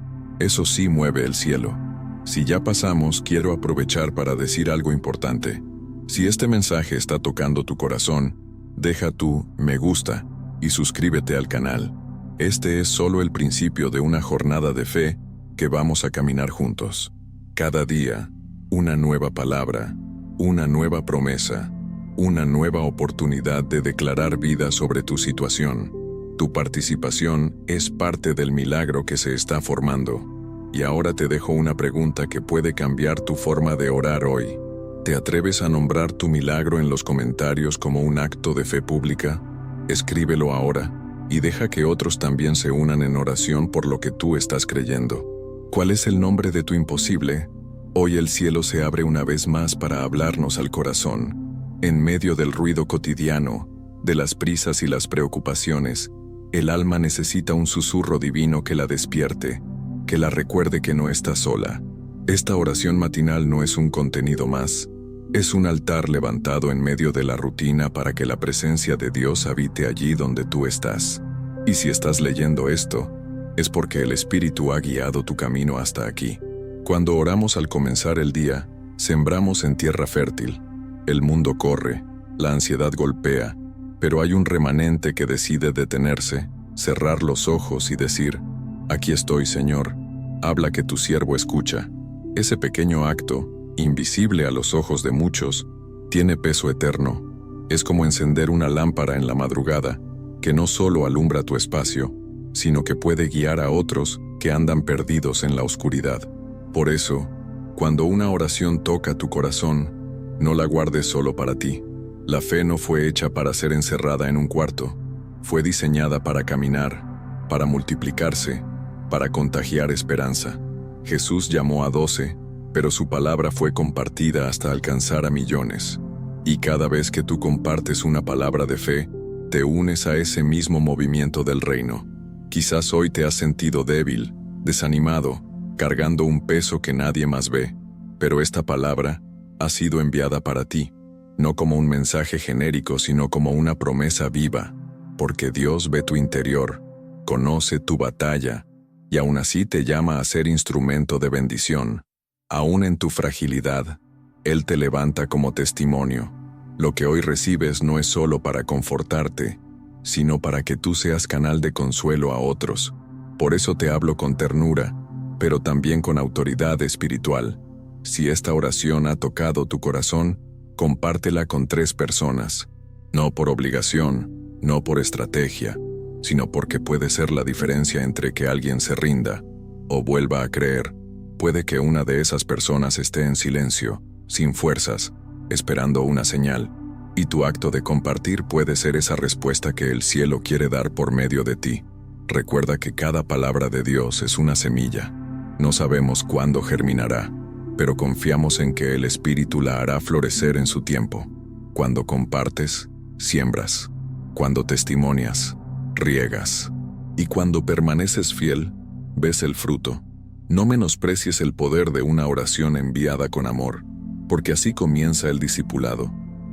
sí mueve el cielo. Si ya pasamos, quiero aprovechar para decir algo importante. Si este mensaje está tocando tu corazón, deja tu me gusta y suscríbete al canal. Este es solo el principio de una jornada de fe que vamos a caminar juntos. Cada día, una nueva palabra, una nueva promesa, una nueva oportunidad de declarar vida sobre tu situación. Tu participación es parte del milagro que se está formando. Y ahora te dejo una pregunta que puede cambiar tu forma de orar hoy. ¿Te atreves a nombrar tu milagro en los comentarios como un acto de fe pública? Escríbelo ahora y deja que otros también se unan en oración por lo que tú estás creyendo. ¿Cuál es el nombre de tu imposible? Hoy el cielo se abre una vez más para hablarnos al corazón. En medio del ruido cotidiano, de las prisas y las preocupaciones, el alma necesita un susurro divino que la despierte, que la recuerde que no está sola. Esta oración matinal no es un contenido más, es un altar levantado en medio de la rutina para que la presencia de Dios habite allí donde tú estás. Y si estás leyendo esto, es porque el Espíritu ha guiado tu camino hasta aquí. Cuando oramos al comenzar el día, sembramos en tierra fértil. El mundo corre, la ansiedad golpea, pero hay un remanente que decide detenerse, cerrar los ojos y decir: «Aquí estoy, Señor, habla que tu siervo escucha». Ese pequeño acto, invisible a los ojos de muchos, tiene peso eterno. Es como encender una lámpara en la madrugada, que no solo alumbra tu espacio, sino que puede guiar a otros que andan perdidos en la oscuridad. Por eso, cuando una oración toca tu corazón, no la guardes solo para ti. La fe no fue hecha para ser encerrada en un cuarto. Fue diseñada para caminar, para multiplicarse, para contagiar esperanza. Jesús llamó a 12, pero su palabra fue compartida hasta alcanzar a millones. Y cada vez que tú compartes una palabra de fe, te unes a ese mismo movimiento del reino. Quizás hoy te has sentido débil, desanimado, cargando un peso que nadie más ve, pero esta palabra ha sido enviada para ti, no como un mensaje genérico, sino como una promesa viva, porque Dios ve tu interior, conoce tu batalla, y aún así te llama a ser instrumento de bendición. Aún en tu fragilidad, Él te levanta como testimonio. Lo que hoy recibes no es solo para confortarte, sino para que tú seas canal de consuelo a otros. Por eso te hablo con ternura, pero también con autoridad espiritual. Si esta oración ha tocado tu corazón, compártela con 3 personas. No por obligación, no por estrategia, sino porque puede ser la diferencia entre que alguien se rinda o vuelva a creer. Puede que una de esas personas esté en silencio, sin fuerzas, esperando una señal, y tu acto de compartir puede ser esa respuesta que el cielo quiere dar por medio de ti. Recuerda que cada palabra de Dios es una semilla. No sabemos cuándo germinará, pero confiamos en que el Espíritu la hará florecer en su tiempo. Cuando compartes, siembras. Cuando testimonias, riegas. Y cuando permaneces fiel, ves el fruto. No menosprecies el poder de una oración enviada con amor, porque así comienza el discipulado,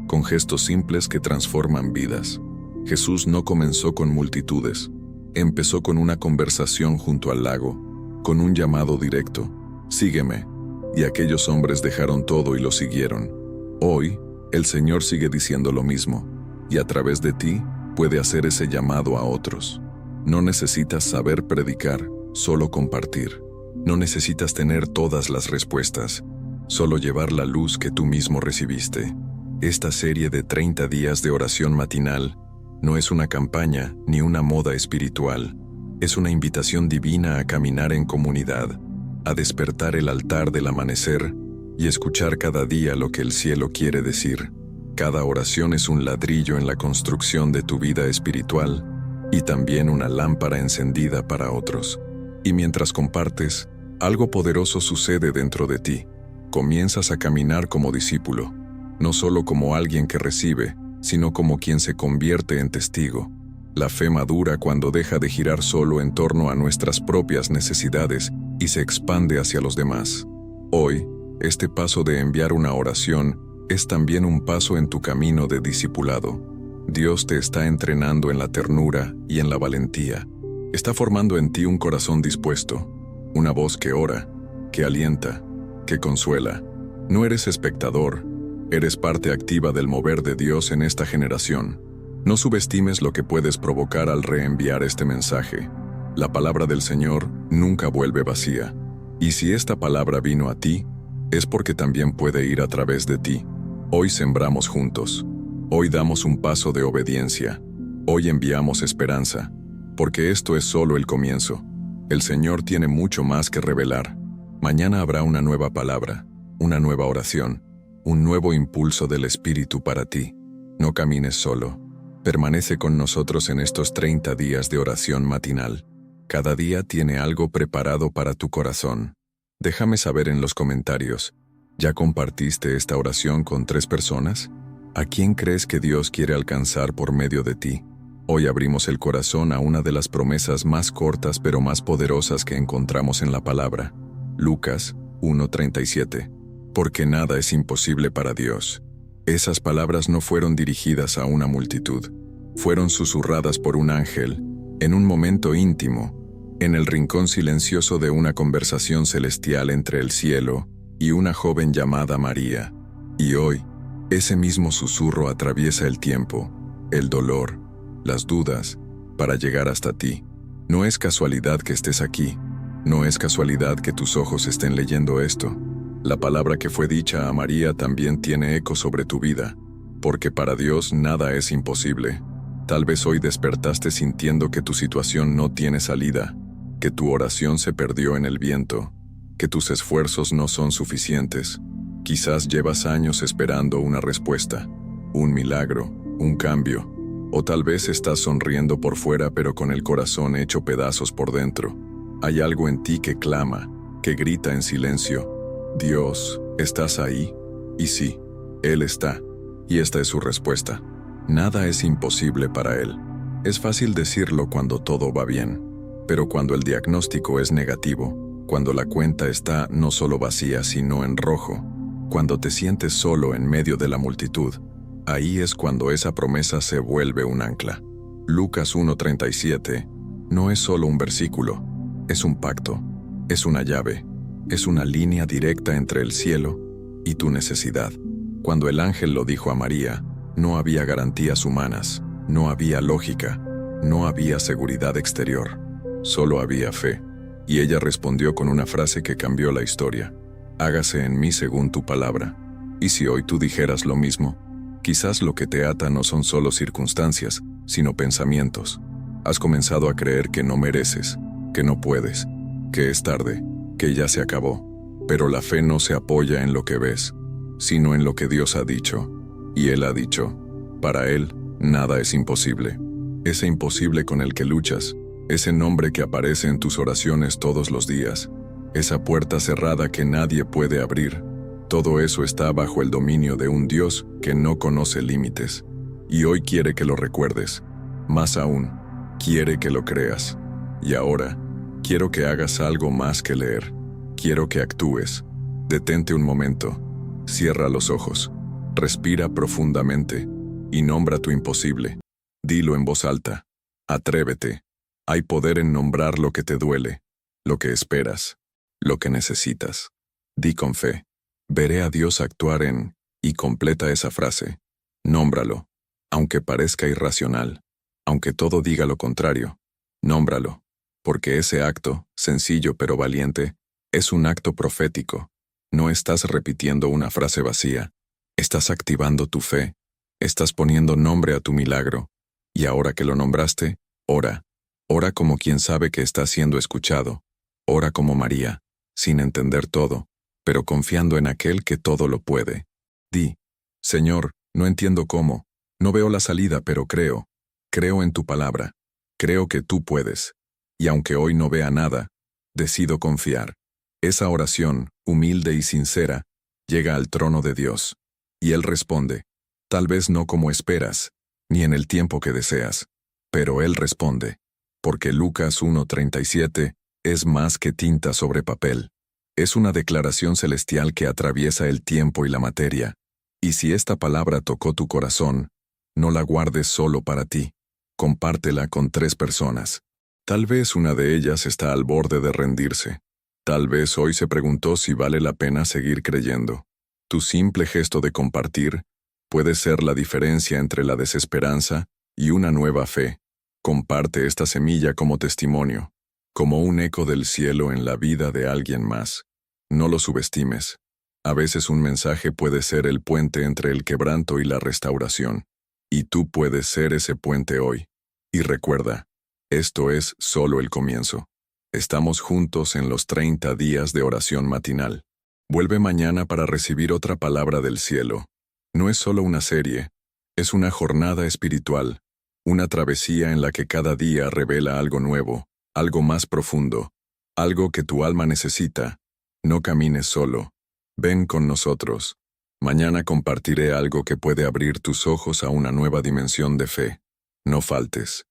con gestos simples que transforman vidas. Jesús no comenzó con multitudes, empezó con una conversación junto al lago, con un llamado directo: sígueme. Y aquellos hombres dejaron todo y lo siguieron. Hoy, el Señor sigue diciendo lo mismo, y a través de ti puede hacer ese llamado a otros. No necesitas saber predicar, solo compartir. No necesitas tener todas las respuestas, solo llevar la luz que tú mismo recibiste. Esta serie de 30 días de oración matinal no es una campaña ni una moda espiritual. Es una invitación divina a caminar en comunidad, a despertar el altar del amanecer y escuchar cada día lo que el cielo quiere decir. Cada oración es un ladrillo en la construcción de tu vida espiritual y también una lámpara encendida para otros. Y mientras compartes, algo poderoso sucede dentro de ti. Comienzas a caminar como discípulo, no solo como alguien que recibe, sino como quien se convierte en testigo. La fe madura cuando deja de girar solo en torno a nuestras propias necesidades y se expande hacia los demás. Hoy, este paso de enviar una oración es también un paso en tu camino de discipulado. Dios te está entrenando en la ternura y en la valentía. Está formando en ti un corazón dispuesto, una voz que ora, que alienta, que consuela. No eres espectador, eres parte activa del mover de Dios en esta generación. No subestimes lo que puedes provocar al reenviar este mensaje. La palabra del Señor nunca vuelve vacía. Y si esta palabra vino a ti, es porque también puede ir a través de ti. Hoy sembramos juntos. Hoy damos un paso de obediencia. Hoy enviamos esperanza. Porque esto es solo el comienzo. El Señor tiene mucho más que revelar. Mañana habrá una nueva palabra, una nueva oración, un nuevo impulso del Espíritu para ti. No camines solo. Permanece con nosotros en estos 30 días de oración matinal. Cada día tiene algo preparado para tu corazón. Déjame saber en los comentarios, ¿ya compartiste esta oración con 3 personas? ¿A quién crees que Dios quiere alcanzar por medio de ti? Hoy abrimos el corazón a una de las promesas más cortas pero más poderosas que encontramos en la palabra. Lucas 1:37. Porque nada es imposible para Dios. Esas palabras no fueron dirigidas a una multitud. Fueron susurradas por un ángel, en un momento íntimo, en el rincón silencioso de una conversación celestial entre el cielo y una joven llamada María. Y hoy, ese mismo susurro atraviesa el tiempo, el dolor, las dudas, para llegar hasta ti. No es casualidad que estés aquí. No es casualidad que tus ojos estén leyendo esto. La palabra que fue dicha a María también tiene eco sobre tu vida, porque para Dios nada es imposible. Tal vez hoy despertaste sintiendo que tu situación no tiene salida, que tu oración se perdió en el viento, que tus esfuerzos no son suficientes. Quizás llevas años esperando una respuesta, un milagro, un cambio, o tal vez estás sonriendo por fuera pero con el corazón hecho pedazos por dentro. Hay algo en ti que clama, que grita en silencio: Dios, ¿estás ahí? Y sí, Él está, y esta es su respuesta. Nada es imposible para Él. Es fácil decirlo cuando todo va bien, pero cuando el diagnóstico es negativo, cuando la cuenta está no solo vacía sino en rojo, cuando te sientes solo en medio de la multitud, ahí es cuando esa promesa se vuelve un ancla. Lucas 1:37 no es solo un versículo, es un pacto, es una llave. Es una línea directa entre el cielo y tu necesidad. Cuando el ángel lo dijo a María, no había garantías humanas, no había lógica, no había seguridad exterior, solo había fe. Y ella respondió con una frase que cambió la historia: hágase en mí según tu palabra. Y si hoy tú dijeras lo mismo, quizás lo que te ata no son solo circunstancias, sino pensamientos. Has comenzado a creer que no mereces, que no puedes, que es tarde, que ya se acabó. Pero la fe no se apoya en lo que ves, sino en lo que Dios ha dicho. Y Él ha dicho, para Él, nada es imposible. Ese imposible con el que luchas, ese nombre que aparece en tus oraciones todos los días, esa puerta cerrada que nadie puede abrir, todo eso está bajo el dominio de un Dios que no conoce límites. Y hoy quiere que lo recuerdes. Más aún, quiere que lo creas. Y ahora, quiero que hagas algo más que leer. Quiero que actúes. Detente un momento. Cierra los ojos. Respira profundamente. Y nombra tu imposible. Dilo en voz alta. Atrévete. Hay poder en nombrar lo que te duele. lo que esperas, lo que necesitas. Di con fe, veré a Dios actuar en, y completa esa frase. Nómbralo, aunque parezca irracional, aunque todo diga lo contrario. Nómbralo, porque ese acto, sencillo pero valiente, es un acto profético. No estás repitiendo una frase vacía, estás activando tu fe, estás poniendo nombre a tu milagro, y ahora que lo nombraste, ora. Ora como quien sabe que está siendo escuchado. Ora como María, sin entender todo, pero confiando en aquel que todo lo puede. Di, Señor, no entiendo cómo, no veo la salida, pero creo. Creo en tu palabra. Creo que tú puedes. Y aunque hoy no vea nada, decido confiar. Esa oración, humilde y sincera, llega al trono de Dios. Y Él responde, tal vez no como esperas, ni en el tiempo que deseas, pero Él responde, porque Lucas 1:37 es más que tinta sobre papel. Es una declaración celestial que atraviesa el tiempo y la materia. Y si esta palabra tocó tu corazón, no la guardes solo para ti. Compártela con 3 personas. Tal vez una de ellas está al borde de rendirse. Tal vez hoy se preguntó si vale la pena seguir creyendo. Tu simple gesto de compartir puede ser la diferencia entre la desesperanza y una nueva fe. Comparte esta semilla como testimonio, como un eco del cielo en la vida de alguien más. No lo subestimes. A veces un mensaje puede ser el puente entre el quebranto y la restauración. Y tú puedes ser ese puente hoy. Y recuerda, esto es solo el comienzo. Estamos juntos en los 30 días de oración matinal. Vuelve mañana para recibir otra palabra del cielo. No es solo una serie, es una jornada espiritual, una travesía en la que cada día revela algo nuevo, algo más profundo, algo que tu alma necesita. No camines solo. Ven con nosotros. Mañana compartiré algo que puede abrir tus ojos a una nueva dimensión de fe. No faltes.